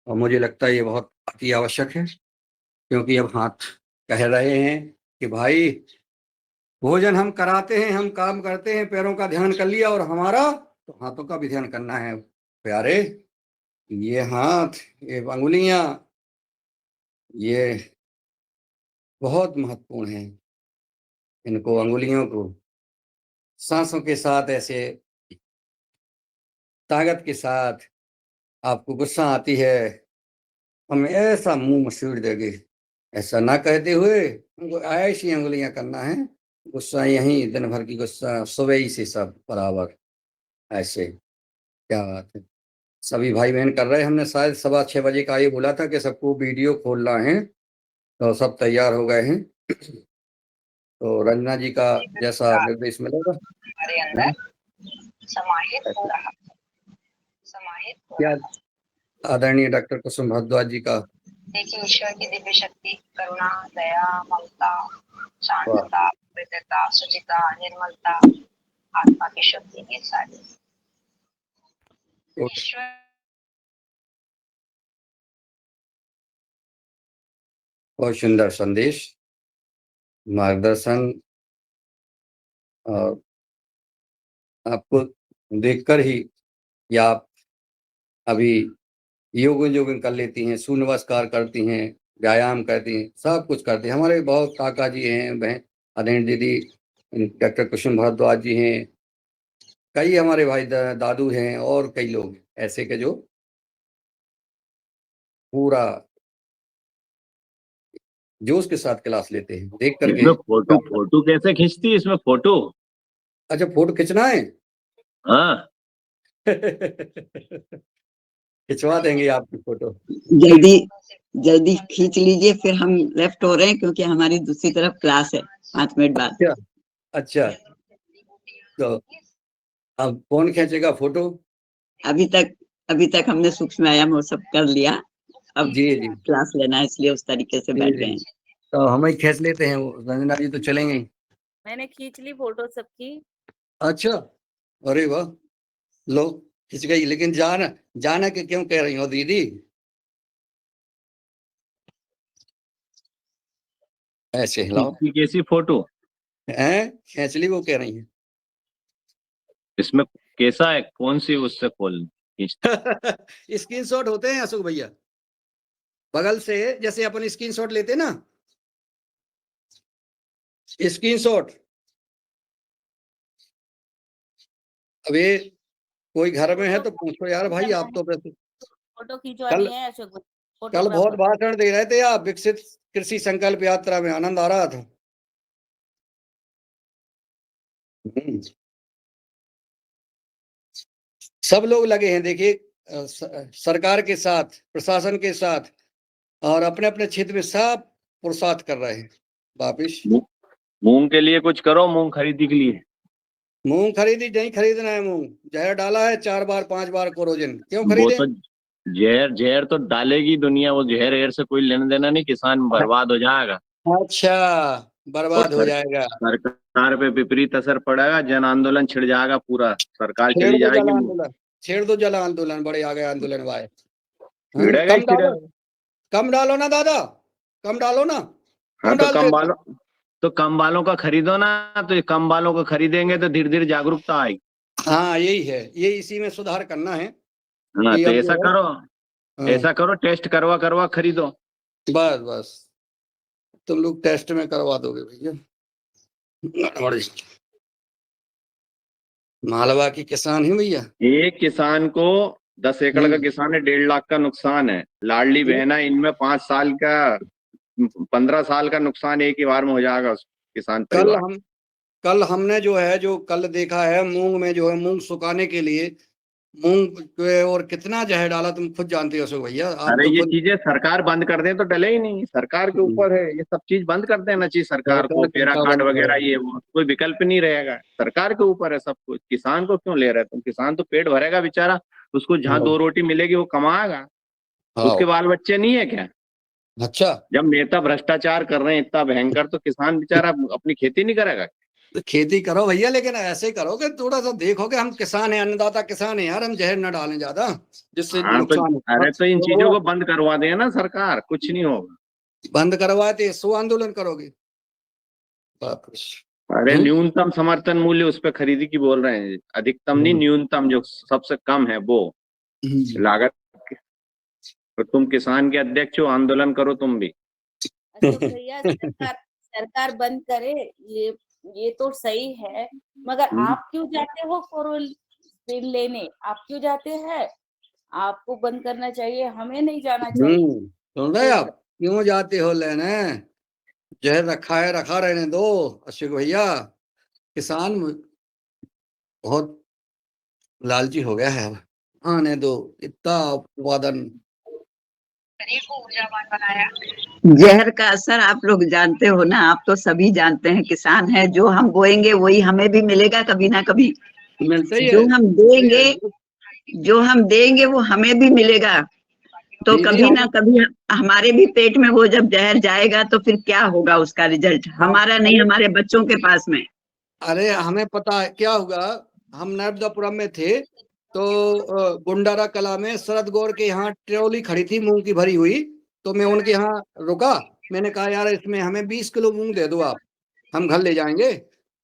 Speaker 1: और मुझे लगता है ये बहुत अति आवश्यक है, क्योंकि अब हाथ कह रहे हैं कि भाई भोजन हम कराते हैं, हम काम करते हैं, पैरों का ध्यान कर लिया, और हमारा तो हाथों का भी ध्यान करना है प्यारे। ये हाथ, ये अंगुलियां, ये बहुत महत्वपूर्ण है। इनको, अंगुलियों को सांसों के साथ ऐसे ताकत के साथ, आपको गुस्सा आती है हमें ऐसा मुंह मसूड़ देगी, ऐसा ना कहते हुए उनको ऐसी अंगुलियां करना है, गुस्सा यहीं दिन भर की गुस्सा सुबह ही से सब बराबर, ऐसे। क्या बात है। सभी भाई बहन कर रहे हैं। हमने शायद 6:15 का ये बोला था कि सबको वीडियो खोलना है, तो सब तैयार हो गए हैं। तो रंजना जी का जैसा निर्देश मिलेगा
Speaker 4: हमारे अंदर समाहित हो रहा
Speaker 1: क्या आदरणीय डॉक्टर कुसुम भारद्वाज जी का
Speaker 4: देखिए ईश्वर की दिव्य शक्ति, करुणा, दया, ममता, शांतता, पवित्रता, शुचिता, निर्मलता, आत्मा की शुद्धि, ये सारी ईश्वर
Speaker 1: बहुत सुंदर संदेश, मार्गदर्शन, और आपको देखकर ही या आप अभी योग कर लेती हैं, सूर्य नमस्कार करती हैं, व्यायाम करती हैं, सब कुछ करती हैं। हमारे बहुत काका जी हैं, बहन आदरणीय दीदी डॉक्टर कुसुम भारद्वाज जी हैं, कई हमारे भाई दादू हैं, और कई लोग ऐसे के जो पूरा जोश के साथ क्लास लेते हैं। देख करके
Speaker 6: इसमें फोटो कैसे खींचती है इसमें फोटो?
Speaker 1: अच्छा, फोटो खींचना है?
Speaker 6: हाँ
Speaker 1: खिंचवा देंगे आपकी फोटो।
Speaker 7: जल्दी जल्दी खींच लीजिए, फिर हम लेफ्ट हो रहे हैं क्योंकि हमारी दूसरी तरफ क्लास है 5 मिनट बाद।
Speaker 1: अच्छा, तो अब कौन खींचेगा फोटो?
Speaker 7: अभी तक हमने सूक्ष्म व्यायाम वो सब कर लिया, अब
Speaker 1: जी जी
Speaker 7: क्लास लेना है इसलिए उस तरीके से बैठ गए हैं।
Speaker 1: तो हम ही खींच लेते हैं, रंजना जी तो चलेंगे।
Speaker 3: मैंने खींच ली फोटो सबकी।
Speaker 1: अच्छा, अरे वाह, लो खिंच गई। लेकिन जाना के क्यों कह रही हो दीदी? ऐसे हिलाओ
Speaker 6: कैसी फोटो
Speaker 1: हैं, खींच ली वो कह रही हैं।
Speaker 6: इसमें कैसा है, कौन सी उससे खोल
Speaker 1: स्क्रीनशॉट होते हैं अशोक भैया, बगल से जैसे अपन स्क्रीनशॉट लेते ना, स्क्रीनशॉट। अब ये कोई घर में है तो पूछो यार भाई, आप तो वैसे
Speaker 3: फोटो खिंचवानी है अशोक भाई,
Speaker 1: कल बहुत
Speaker 3: फोटोग्राफर।
Speaker 1: भाषण दे रहे थे आप विकसित कृषि संकल्प यात्रा में, आनंद आ रहा था। सब लोग लगे हैं, देखिए सरकार के साथ, प्रशासन के साथ, और अपने अपने क्षेत्र में सब पुरुषार्थ कर रहे हैं। वापिस
Speaker 6: मूंग के लिए कुछ करो, मूंग खरीदी के लिए।
Speaker 1: मूंग खरीदी नहीं, खरीदना है मूंग। जहर डाला है 4 बार 5 बार कोरोजन, क्यों
Speaker 6: वो
Speaker 1: खरीदे?
Speaker 6: तो जहर तो डालेगी दुनिया, वो जहर से कोई लेना देना नहीं, किसान बर्बाद हो जाएगा।
Speaker 1: अच्छा, बर्बाद हो जाएगा।
Speaker 6: सरकार पे विपरीत असर पड़ेगा, जन आंदोलन छिड़ जाएगा, पूरा सरकार
Speaker 1: छेड़
Speaker 6: चली
Speaker 1: दो जल
Speaker 6: जाएगी।
Speaker 1: आंदोलन, छेड़ दो जल आंदोलन, बड़े आ गए आंदोलन भाई।
Speaker 6: छिड़ेगा ही
Speaker 1: कम डालो,
Speaker 6: छिड़ेगा।
Speaker 1: कम डालो ना दादा, कम डालो ना।
Speaker 6: हाँ तो
Speaker 1: डालते
Speaker 6: कम वालों का खरीदो ना, तो कम वालों का खरीदेंगे तो धीरे धीरे जागरूकता आएगी।
Speaker 1: हाँ यही है, ये इसी में सुधार करना है।
Speaker 6: हाँ
Speaker 1: कि
Speaker 6: तो
Speaker 1: अब
Speaker 6: ऐसा
Speaker 1: जो है,
Speaker 6: करो,
Speaker 1: हाँ,
Speaker 6: ऐसा करो, टेस्ट करवा खरीदो।
Speaker 1: बस बस, तुम लोग टेस्ट में करवा दोगे भैया। मालवा की किसान है भैया।
Speaker 6: एक किसान को 10 एकड़ का किसान है, 1.5 लाख का नुकसान है। लाडली बहना, इनमें 5 साल का 15 साल का नुकसान एक ही बार में हो जाएगा उस किसान परिवार।
Speaker 1: कल हमने जो है, जो कल देखा है, मूंग में जो है, मूंग सुखाने के लिए मूंग पे और कितना जहर डाला, तुम खुद जानते हो अशोक भैया। आप
Speaker 6: अरे
Speaker 1: तो
Speaker 6: ये
Speaker 1: खुद
Speaker 6: चीजें सरकार बंद कर दे तो डले ही नहीं, सरकार के ऊपर है, ये सब चीज बंद कर देना चाहिए सरकार को। पेरा कार्ड वगैरह ये वो कोई विकल्प नहीं रहेगा, सरकार के ऊपर है सब कुछ। किसान को क्यों ले रहे तुम? किसान तो पेट भरेगा बेचारा, उसको जहाँ 2 रोटी मिलेगी वो कमाएगा, उसके बाल बच्चे नहीं है क्या?
Speaker 1: अच्छा,
Speaker 6: जब नेता भ्रष्टाचार कर रहे हैं इतना भयंकर, तो किसान बेचारा अपनी खेती नहीं करेगा?
Speaker 1: तो खेती करो भैया, लेकिन ऐसे करो कि थोड़ा सा देखो कि हम किसान हैं, अन्नदाता किसान हैं यार, हम जहर न डालें ज्यादा, जिससे
Speaker 6: हाँ तो
Speaker 1: नुकसान
Speaker 6: अरे तो इन चीजों
Speaker 1: हो।
Speaker 6: को बंद करवा दे ना सरकार, कुछ नहीं होगा।
Speaker 1: बंद करवाते 100 आंदोलन करोगे? बाप रे।
Speaker 6: अरे न्यूनतम समर्थन मूल्य उस पर खरीदी की बोल रहे हैं, अधिकतम नहीं, न्यूनतम जो सबसे कम है वो लागत। तो तुम किसान के अध्यक्ष हो, आंदोलन करो तुम भी।
Speaker 3: अशोक भैया, सरकार बंद करे ये तो सही है, मगर आप क्यों जाते हो कोरोनिल लेने? आप क्यों जाते हैं? आपको बंद करना चाहिए, हमें नहीं जाना चाहिए।
Speaker 1: सुन रहे आप, क्यों जाते हो लेने? जहर रखा है, रखा रहने दो अशोक भैया। किसान बहुत लालची हो गया है अब, आने दो, इतना उत्पादन।
Speaker 4: शरीर को ऊर्जावान बनाया।
Speaker 7: जहर का असर आप लोग जानते हो ना, आप तो सभी जानते हैं, किसान है, जो हम बोएंगे वही हमें भी मिलेगा कभी ना कभी।
Speaker 1: मिलता ही है,
Speaker 7: जो हम देंगे वो हमें भी मिलेगा। तो
Speaker 1: दीदी
Speaker 7: कभी ना
Speaker 1: हम,
Speaker 7: कभी हमारे भी पेट में वो जब जहर जाएगा तो फिर क्या होगा उसका रिजल्ट, हमारा नहीं, हमारे बच्चों के पास में।
Speaker 1: अरे हमें पता है क्या होगा। हम नर्मदापुरम में थे तो गुंडारा कला में शरद गौर के यहाँ ट्रॉली खड़ी थी मूंग की भरी हुई। तो मैं उनके यहाँ रुका, मैंने कहा यार इसमें हमें 20 किलो मूंग दे दो आप, हम घर ले जाएंगे।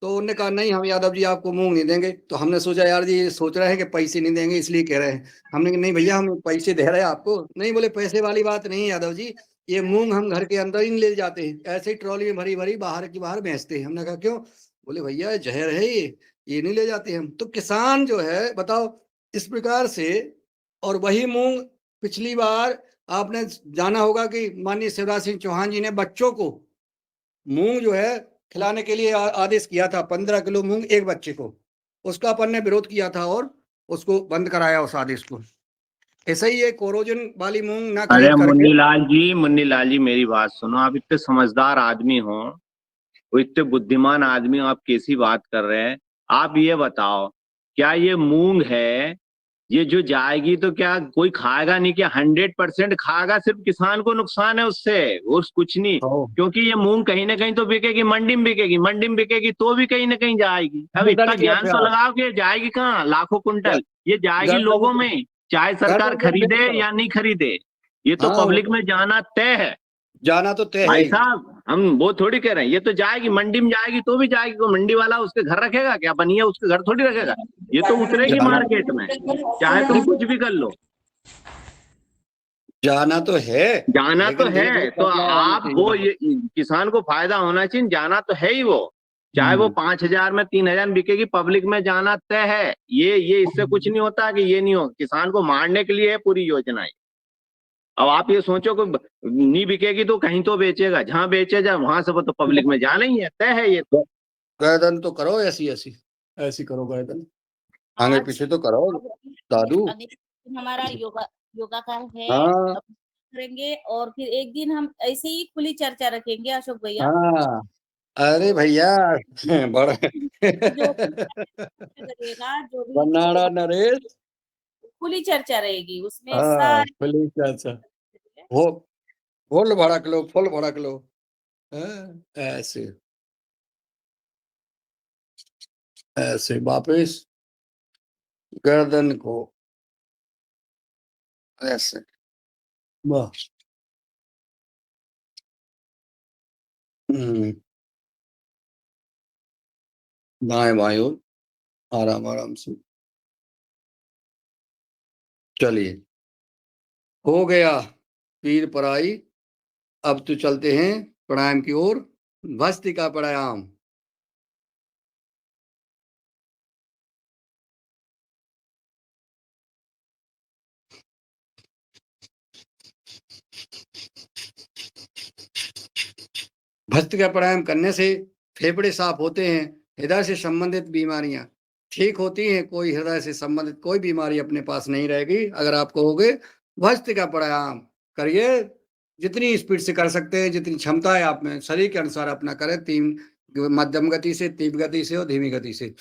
Speaker 1: तो उन्होंने कहा नहीं हम यादव जी आपको मूंग नहीं देंगे। तो हमने सोचा यार जी ये सोच रहे हैं कि पैसे नहीं देंगे इसलिए कह रहे हैं। हमने कहा नहीं भैया हम पैसे दे रहे हैं आपको। नहीं, बोले पैसे वाली बात नहीं है यादव जी, ये मूंग हम घर के अंदर ही नहीं ले जाते हैं, ऐसे ही ट्रॉली में भरी भरी बाहर की बाहर बेचते हैं। हमने कहा क्यों? बोले भैया जहर है ये नहीं ले जाते हम। तो किसान जो है बताओ इस प्रकार से। और वही मूंग पिछली बार आपने जाना होगा कि माननीय शिवराज सिंह चौहान जी ने बच्चों को मूंग जो है खिलाने के लिए आदेश किया था, 15 किलो मूंग एक बच्चे को। उसका अपन ने विरोध किया था और उसको बंद कराया उस आदेश को। ऐसा ही ये कोरोजन वाली मूंग ना
Speaker 6: अरे
Speaker 1: खरीद करके।
Speaker 6: मुन्नीलाल जी मेरी बात सुनो, आप इतने समझदार आदमी हो, वो इतने बुद्धिमान आदमी हो, आप कैसी बात कर रहे हैं? आप ये बताओ, क्या ये मूंग है, ये जो जाएगी तो क्या कोई खाएगा नहीं? क्या 100% खाएगा? सिर्फ किसान को नुकसान है उससे, और कुछ नहीं। क्योंकि ये मूंग कहीं ना कहीं तो बिकेगी, मंडी में बिकेगी, मंडी में बिकेगी तो भी कहीं ना कहीं जाएगी। अब इतना ज्ञान तो लगाओ कि जाएगी कहाँ लाखों कुंटल, ये जाएगी लोगों में, चाहे सरकार खरीदे या नहीं खरीदे, ये तो
Speaker 1: हाँ,
Speaker 6: पब्लिक में जाना तय है।
Speaker 1: जाना तो तय है
Speaker 6: भाई
Speaker 1: ही।
Speaker 6: साहब हम वो थोड़ी कह रहे हैं, ये तो जाएगी, मंडी में जाएगी तो भी जाएगी। कोई मंडी वाला उसके घर रखेगा क्या? बनिया उसके घर थोड़ी रखेगा, ये तो उतरेगी
Speaker 1: जाना
Speaker 6: मार्केट में, चाहे तुम कुछ भी कर लो।
Speaker 1: जाना तो है,
Speaker 6: जाना तो
Speaker 1: लेकिन
Speaker 6: है,
Speaker 1: धीरे-धीरे
Speaker 6: तो
Speaker 1: बदलाव आना
Speaker 6: आप वो
Speaker 1: चाहिए।
Speaker 6: ये किसान को फायदा होना चाहिए, जाना तो है ही वो, चाहे वो 5,000 में 3,000 में बिकेगी, पब्लिक में जाना तय है। ये इससे कुछ नहीं होता कि ये नहीं हो, किसान को मारने के लिए है पूरी योजना है। अब आप ये सोचो कि नहीं बिकेगी तो कहीं तो बेचेगा, जहां बेचे जा वहां से वो तो पब्लिक में जाना ही है, तय है ये तो।
Speaker 1: गर्दन तो करो ऐसी ऐसी ऐसी करो गर्दन, आगे
Speaker 3: आज
Speaker 1: पीछे तो करो दादू।
Speaker 3: अगले दिन हमारा योगा योगा का है,
Speaker 1: हाँ
Speaker 3: अब करेंगे। और फिर एक दिन हम ऐसे ही खुली चर्चा रखेंगे अशोक भैया।
Speaker 1: हाँ, अरे भैया बड़ा
Speaker 3: जो भी करेगा, जो भी
Speaker 1: बनाड़ा नरेश।
Speaker 3: खुली चर्चा रहेगी उसमें
Speaker 1: हाँ
Speaker 3: सारे।
Speaker 1: प्लीज, अच्छा वो फुल भड़क लो, फुल भड़क लो। हाँ, ऐसे ऐसे वापिस गर्दन को ऐसे, बस। दाएं बाएं ओर आराम आराम से। चलिए हो गया पीर पराई। अब तो चलते हैं प्राणायाम की ओर, भस्त्रिका प्राणायाम। भस्त्रिका प्राणायाम करने से फेफड़े साफ होते हैं, हृदय से संबंधित बीमारियां ठीक होती हैं। कोई हृदय से संबंधित कोई बीमारी अपने पास नहीं रहेगी अगर आप कहोगे भस्त्रिका प्राणायाम करिए। जितनी स्पीड से कर सकते हैं, जितनी क्षमता है आप में, शरीर के अनुसार अपना करें। मध्यम गति से, तीव्र गति से और धीमी गति से।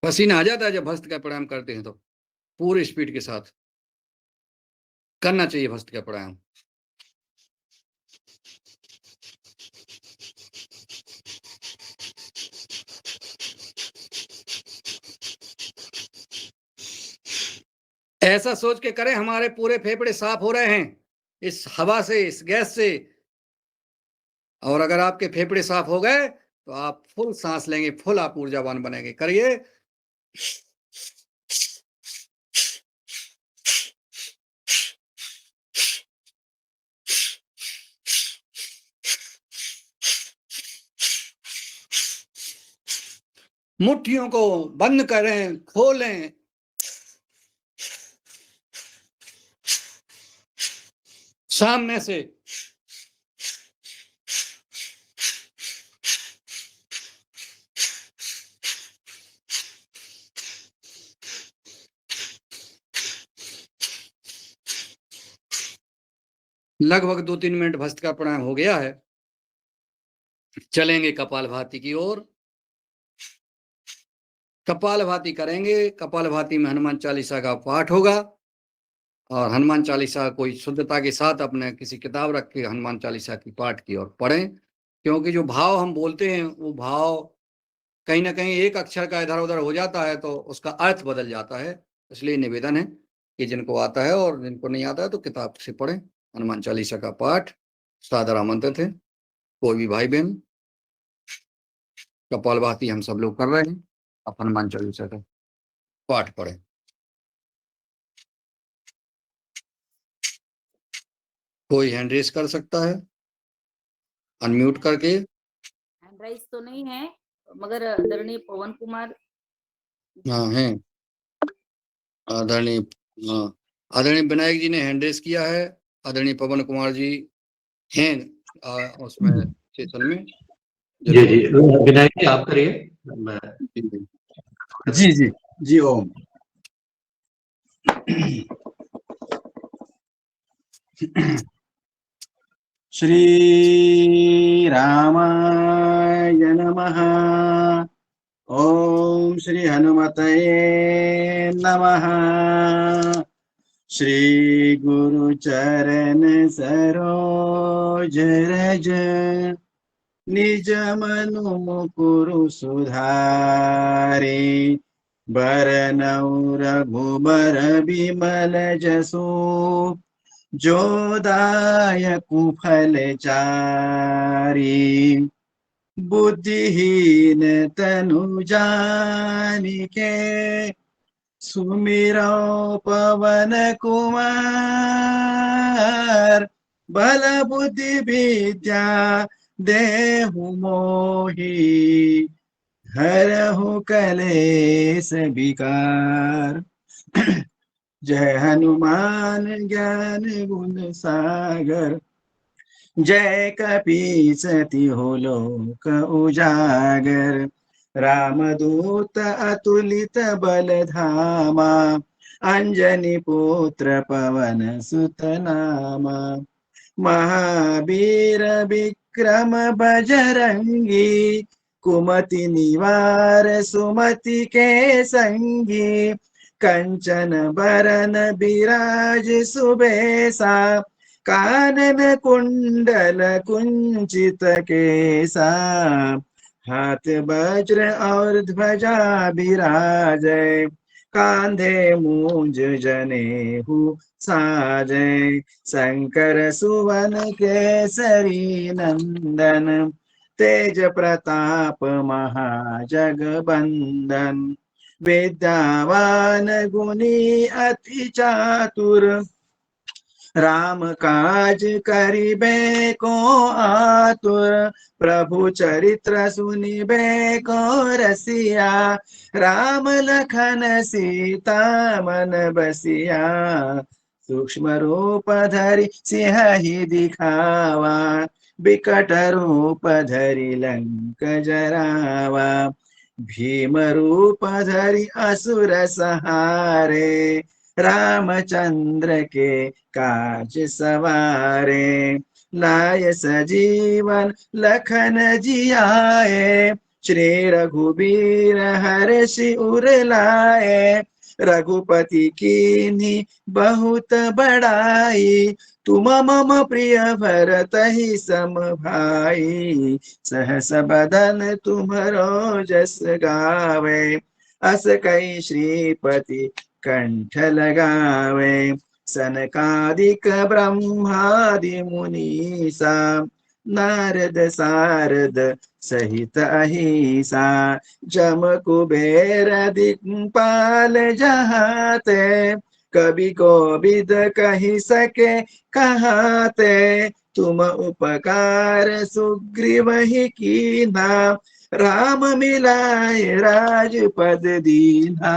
Speaker 1: पसीना आ जाता है जब भस्त्रिका प्राणायाम करते हैं, तो पूरी स्पीड के साथ करना चाहिए भस्त्रिका प्राणायाम। ऐसा सोच के करें हमारे पूरे फेफड़े साफ हो रहे हैं इस हवा से, इस गैस से। और अगर आपके फेफड़े साफ हो गए तो आप फुल सांस लेंगे, फुल आप ऊर्जावान बनेंगे। करिए। मुट्ठियों को बंद करें, खोलें। सामने से लगभग 2-3 मिनट भस्त्रिका प्राणायाम हो गया है। चलेंगे कपालभाति की ओर। कपालभाति करेंगे। कपालभाति में हनुमान चालीसा का पाठ होगा और हनुमान चालीसा कोई शुद्धता के साथ अपने किसी किताब रख के हनुमान चालीसा की पाठ की और पढ़ें, क्योंकि जो भाव हम बोलते हैं वो भाव कहीं ना कहीं एक अक्षर का इधर उधर हो जाता है तो उसका अर्थ बदल जाता है। इसलिए निवेदन है कि जिनको आता है और जिनको नहीं आता है तो किताब से पढ़ें। हनुमान चालीसा का पाठ सादर आमंत्रित है। कोई भी भाई बहन, कपालभाति हम सब लोग कर रहे हैं, आप हनुमान चालीसा का पाठ पढ़ें। कोई हैंड रेस कर सकता है अनम्यूट करके।
Speaker 3: हैंड राइज तो नहीं है, मगर आदरणीय पवन कुमार
Speaker 1: हाँ है आदरणीय आदरणीय विनायक जी ने हैंड रेस किया है। आदरणीय पवन कुमार जी हैं उसमें सेशन में।
Speaker 8: जी जी विनायक जी आप करिए।
Speaker 9: जी जी जी ओम। श्री रामाय नमः। ओम श्री हनुमतये नमः। श्री गुरु चरण सरोज रज निज मनु मुकुरु सुधारे। बरनउँ रघुबर बिमल जसु जो दायकु फल चारि। बुद्धिहीन तनु जानिके सुमिरौ पवन कुमार। बल बुद्धि विद्या देहु मोहि हरहु कलेश विकार। जय हनुमान ज्ञान गुण सागर जय कपीस तिहु लोक उजागर। रामदूत अतुलित बल धामा अंजनी पुत्र पवन सुत नामा। महावीर विक्रम बजरंगी कुमति निवार सुमति के संगी। कंचन बरन बिराज सुबेसा कानन कुंडल कुंचित केसा। हाथ वज्र और ध्वजा बिराजै कांधे मूंज जनेहु साजै। शंकर सुवन केसरी नंदन तेज प्रताप महाजगबंदन। विद्यावान गुणी अति चातुर राम काज करिबे को आतुर। प्रभु चरित्र सुनिबे को रसिया राम लखन सीता मन बसिया। सूक्ष्म रूप धरि सिंह दिखावा बिकट रूप धरि लंक जरावा। भीम रूप धरि असुर संहारे रामचंद्र के काज सवारे। लाय सजीवन लखन जियाए श्री रघुबीर हर्षि उर लाए। रघुपति कीन्ही बहुत बड़ाई तुम मम प्रिय भरतहि सम भाई। सहस बदन तुम्हरो जस गावे अस कई श्रीपति कंठ लगावे। सनकादिक ब्रह्मादि मुनीसा नारद सारद सहित अहिसा, जम कुबेर दिक्पाल जहाते, कवि कोविद कही सके कहाते, तुम उपकार सुग्रीव ही कीना, राम मिलाए राजपद दीना,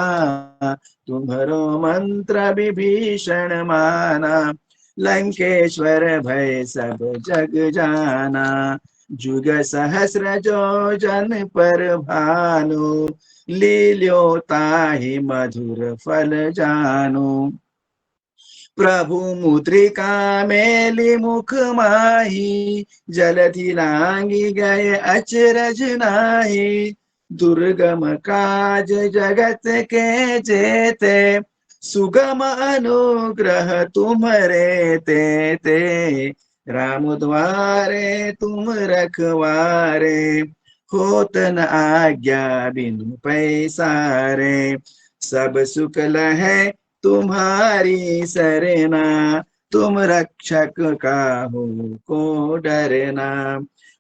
Speaker 9: तुम्हारो मंत्र विभीषण माना, लंकेश्वर भय सब जग जाना, जुग सहस्र जो जन पर भानु, लील्यो ताहि मधुर फल जानु, प्रभु मुद्रिका मेली मुख माही, जलधि लांगी गए अचरज नाही, दुर्गम काज जगत के जेते, सुगम अनुग्रह तुम्हरे ते, राम द्वारे तुम रखवारे, होत न आज्ञा बिनु पैसारे, सब सुख लहै तुम्हारी सरना, तुम रक्षक काहू को डरना,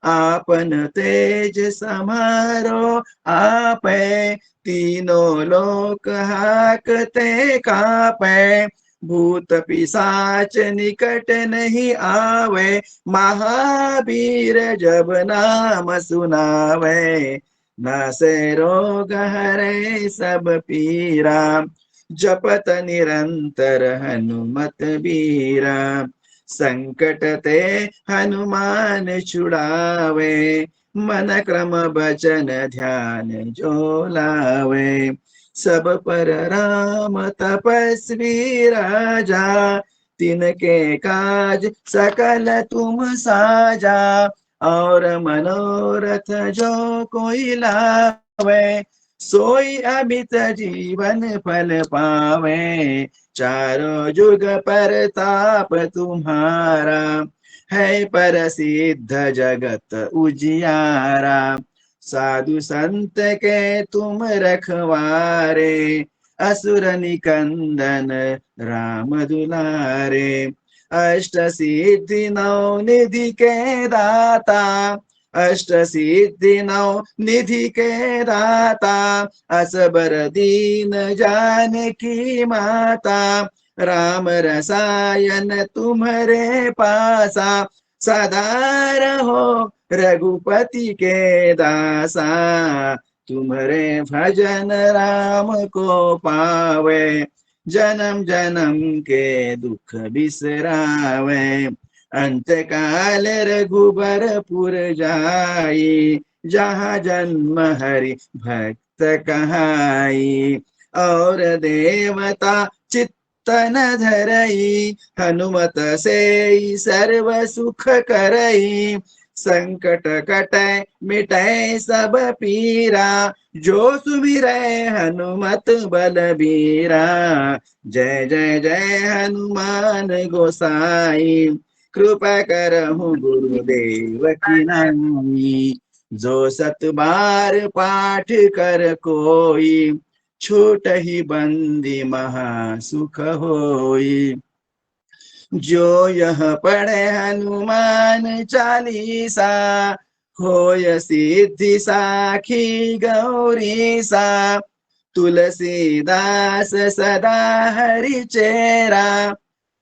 Speaker 9: आपन तेज समारो आपै, तीनों लोक हाकते कापै, भूत पिशाच निकट नहीं आवे, महावीर जब नाम सुनावे, नासे रोग हरे सब पीरा, जपत निरंतर हनुमत बीरा, संकट ते हनुमान छुड़ावे, मन क्रम बचन ध्यान जो लावे, सब पर राम तपस्वी राजा, तिनके काज सकल तुम साजा, और मनोरथ जो कोई लावे, सोई अमित जीवन फल पावे, चारों जुग परताप तुम्हारा, है प्रसिद्ध जगत उजियारा, साधु संत के तुम रखवारे, असुर निकंदन राम दुलारे, अष्ट सिद्धि नौ निधि के दाता, अष्ट सिद्धि नौ निधि के दाता, असबर दीन जानकी माता, राम रसायन तुम्हारे पासा, सदा रहो रघुपति के दासा, तुम्हारे भजन राम को पावे, जन्म जन्म के दुख बिसरावे, अंत काल रघुबरपुर जाई, जहाँ जन्म हरि भक्त कहाई, और देवता चित्तन धरई, हनुमत से सर्व सुख करई, संकट कटै मिटै सब पीरा, जो सुमिरै हनुमत बलबीरा, जय जय जय हनुमान गोसाई, कृपा करहु गुरुदेव की नाई, जो सत बार पाठ कर कोई, छूट ही बंदी महा सुख होई, जो यह पढ़े हनुमान चालीसा, होय सिद्धि साखी गौरीसा, तुलसीदास सदा हरि चेरा,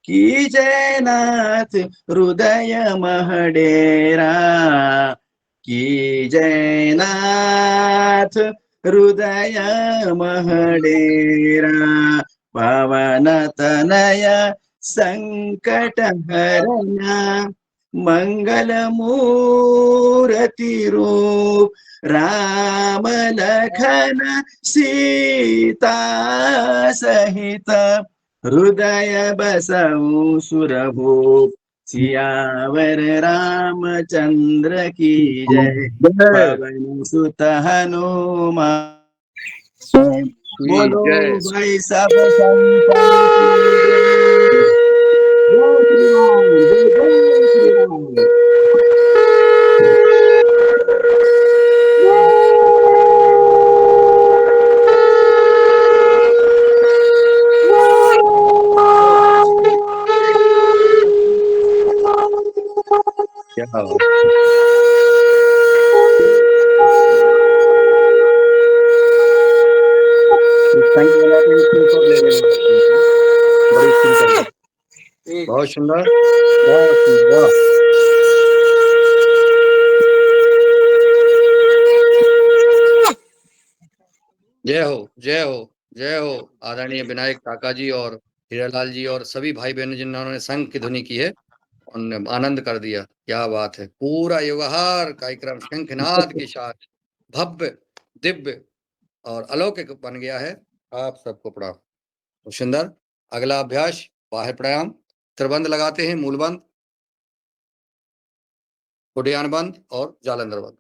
Speaker 9: की जय नाथ हृदय महडेरा, की जय नाथ हृदय महडेरा, पवन तनय संकट हरना, मंगल मूर्ति रूप, राम लखन सीता सहित, हृदय बसऊ सुरभूप, सियावर रामचंद्र की जय, पवन सुत हनुमान, बोलो भाई सब संतन की जय, जय श्री राम, जय जय श्री राम।
Speaker 6: क्या
Speaker 1: बहुत सुंदर, बहुत वाह। जय हो, जय हो, जय हो आदरणीय विनायक काका जी और हीरालाल जी और सभी भाई बहनों जिन्होंने शंख की ध्वनि की है, उन्होंने आनंद कर दिया। क्या बात है, पूरा योगाहार कार्यक्रम शंखनाद के साथ भव्य, दिव्य और अलौकिक बन गया है। आप सबको प्रणाम। तो सुंदर, अगला अभ्यास बाह्य प्राणायाम। त्रिबंध लगाते हैं, मूलबंध, उड्डयन बंद और जालंधर बंद।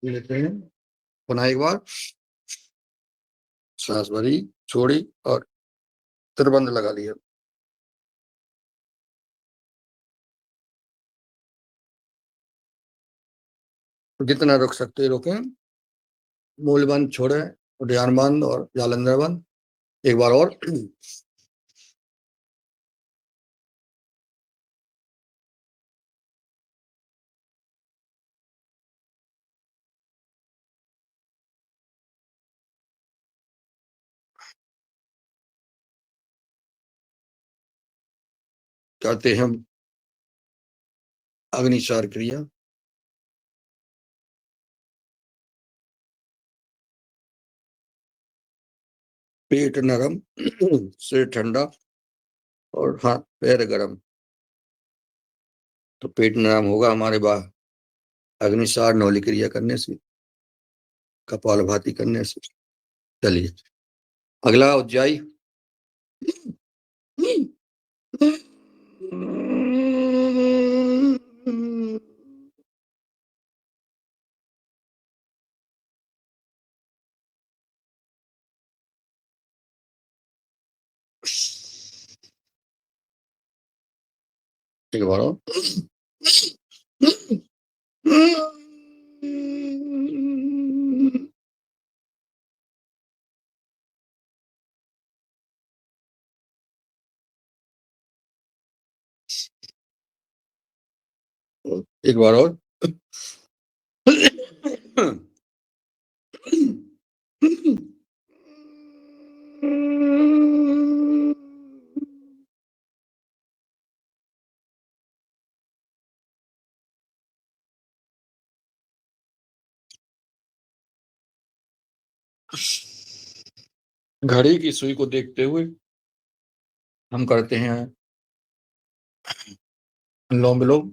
Speaker 1: लेते हैं पुनः एक बार, सांस भरी, छोड़ी और त्रिबंध लगा लिया। जितना रुक सकते रुकें। मूल बंद छोड़े, उड्डयन बंद और जालंधर बंद एक बार और। करते हैं अग्निचार क्रिया। पेट नरम, सिर ठंडा और हाथ पैर गरम। तो पेट नरम होगा हमारे अग्निसार नौली क्रिया करने से, कपालभाति करने से। चलिए अगला उज्जाई। एक बार और। एक बार और। घड़ी की सुई को देखते हुए हम करते हैं अनुलोम विलोम।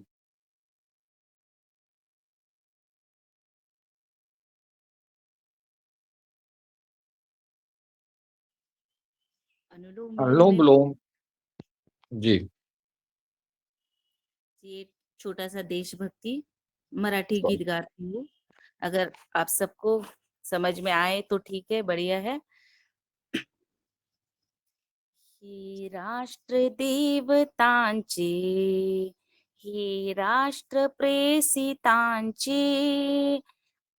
Speaker 3: अनुलोम
Speaker 1: अनुलोम
Speaker 3: विलोम
Speaker 1: विलोम जी।
Speaker 3: ये छोटा सा देशभक्ति मराठी गीत गाती हूँ। अगर आप सबको समझ में आए तो ठीक है, बढ़िया है। हे राष्ट्र देवतांचे, हे राष्ट्र प्रेसितांचे,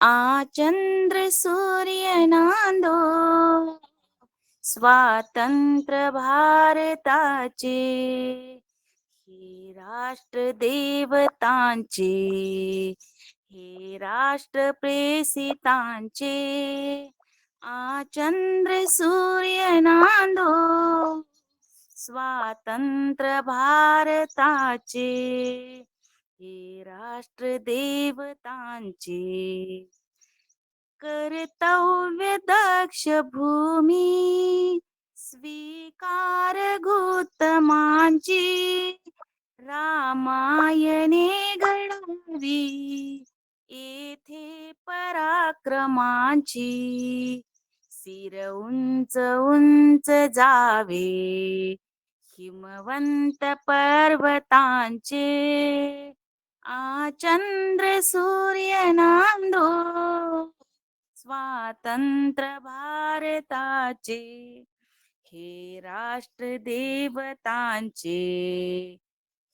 Speaker 3: आचंद्र सूर्य नांदो स्वातंत्र्य भारताचे। हे राष्ट्र देवतांचे, हे राष्ट्र प्रेसितांचे, आचंद्र सूर्य नांदो स्वातंत्र्य भारताचे। हे राष्ट्र देवतांचे, कर्तव्य दक्ष भूमी स्वीकार गौतमांची, रामायणे घडावी येथे पराक्रमांची। सिर उंच उंच जावे हिमवंत पर्वतांचे, आचंद्र सूर्य नांदो स्वातंत्र्य भारताचे। हे राष्ट्र देवतांचे,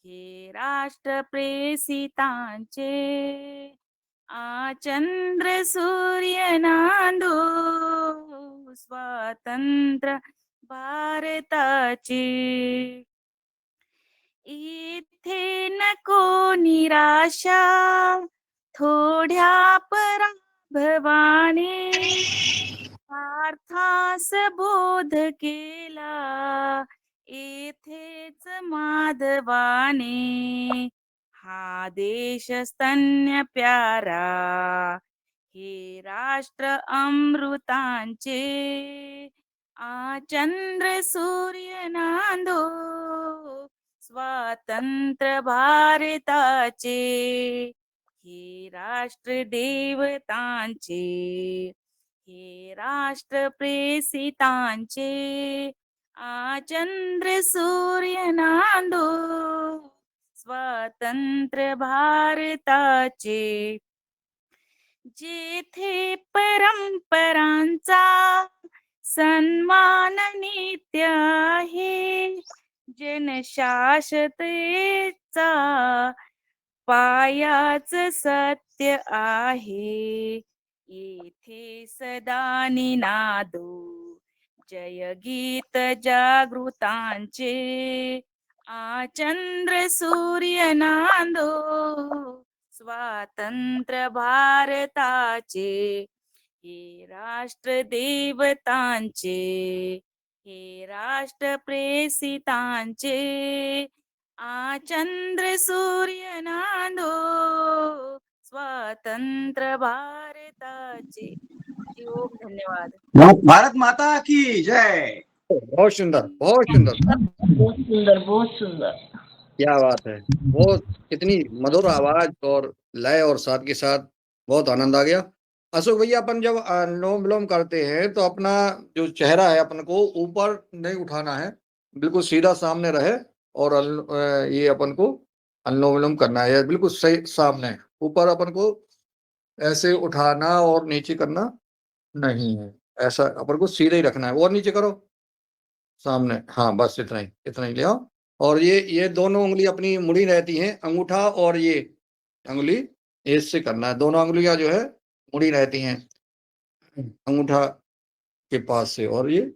Speaker 3: हे राष्ट्र प्रेसितांचे, आचंद्र सूर्य नांदो स्वातंत्र्य भारताचे। इथे नको निराशा थोड्या पराभवाने, पार्थास बोध केला येथेच माधवाने, हा देश स्तन्य प्यारा हे राष्ट्र अमृतांचे, चंद्र सूर्य नांदो स्वातंत्र्य भारताचे, हे राष्ट्र देवतांचे, हे राष्ट्र प्रेसितांचे, चंद्र सूर्य नांदो स्वातंत्र्य भारताचे, जेथे परंपरांचा सन्मान नित्य आहे, जनशाश्वतेचा पायाच सत्य आहे, येथे सदा निनादो जय गीत जागृतांचे, चंद्र सूर्य नांदो स्वातंत्र्य भारताचे, हे राष्ट्र देवतांचे, हे राष्ट्र प्रेसितांचे, चंद्र सूर्य नांदो स्वातंत्र्य भारताचे। ओम धन्यवाद।
Speaker 9: भारत माता की जय।
Speaker 1: बहुत सुंदर, बहुत सुंदर,
Speaker 3: बहुत सुंदर, बहुत सुंदर।
Speaker 1: क्या बात है। बहुत कितनी मधुर आवाज और लय और साथ के साथ बहुत आनंद आ गया। अशोक भैया, अपन जब अनुलोम विलोम करते हैं तो अपना जो चेहरा है अपन को ऊपर नहीं उठाना है, बिल्कुल सीधा सामने रहे और ये अपन को अनुलोम विलोम करना है बिल्कुल सही सामने। ऊपर अपन को ऐसे उठाना और नीचे करना नहीं है, ऐसा अपन को सीधा ही रखना है। और नीचे करो, सामने, हाँ बस इतना ही ले आओ। और ये दोनों उंगली अपनी मुड़ी रहती हैं, अंगूठा और ये अंगुली इससे करना है। दोनों अंगुलियां जो है मुड़ी रहती हैं अंगूठा के पास से, और ये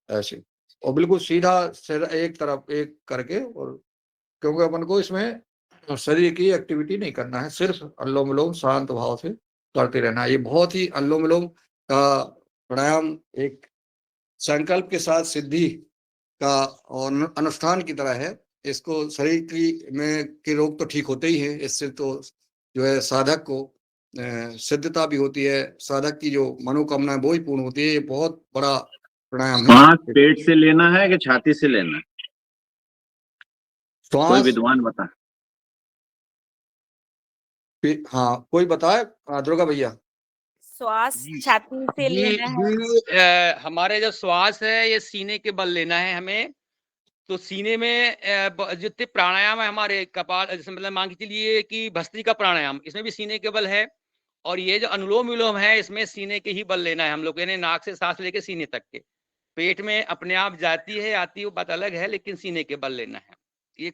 Speaker 1: ऐसे, और बिल्कुल सीधा सिर एक तरफ एक करके। और क्योंकि अपन को इसमें शरीर की एक्टिविटी नहीं करना है, सिर्फ अनुलोम विलोम शांत भाव से करते रहना है। ये बहुत ही अनुलोम विलोम का प्राणायाम एक संकल्प के साथ सिद्धि का और अनुष्ठान की तरह है। इसको शरीर की रोग तो ठीक होते ही हैं, इससे तो जो है साधक को सिद्धता भी होती है, साधक की जो मनोकामना है वो ही पूर्ण होती है। ये बहुत बड़ा प्राणायाम है।
Speaker 6: श्वास पेट से लेना है कि छाती से लेना है? कोई
Speaker 1: श्वास,
Speaker 6: विद्वान बता।
Speaker 1: हाँ कोई बताए, दुर्गा भैया।
Speaker 3: श्वास छाती से लेना है।
Speaker 5: हमारे जो श्वास है ये सीने के बल लेना है हमें। तो सीने में जितने प्राणायाम है हमारे कपाल, जैसे मतलब मान के चलिए कि भस्त्रिका प्राणायाम, इसमें भी सीने के बल है। और ये जो अनुलोम विलोम है इसमें सीने के ही बल लेना है हम लोग, यानी नाक से सांस लेके सीने तक के। पेट में अपने आप जाती है आती है वो बात अलग है, लेकिन सीने के बल लेना है। ये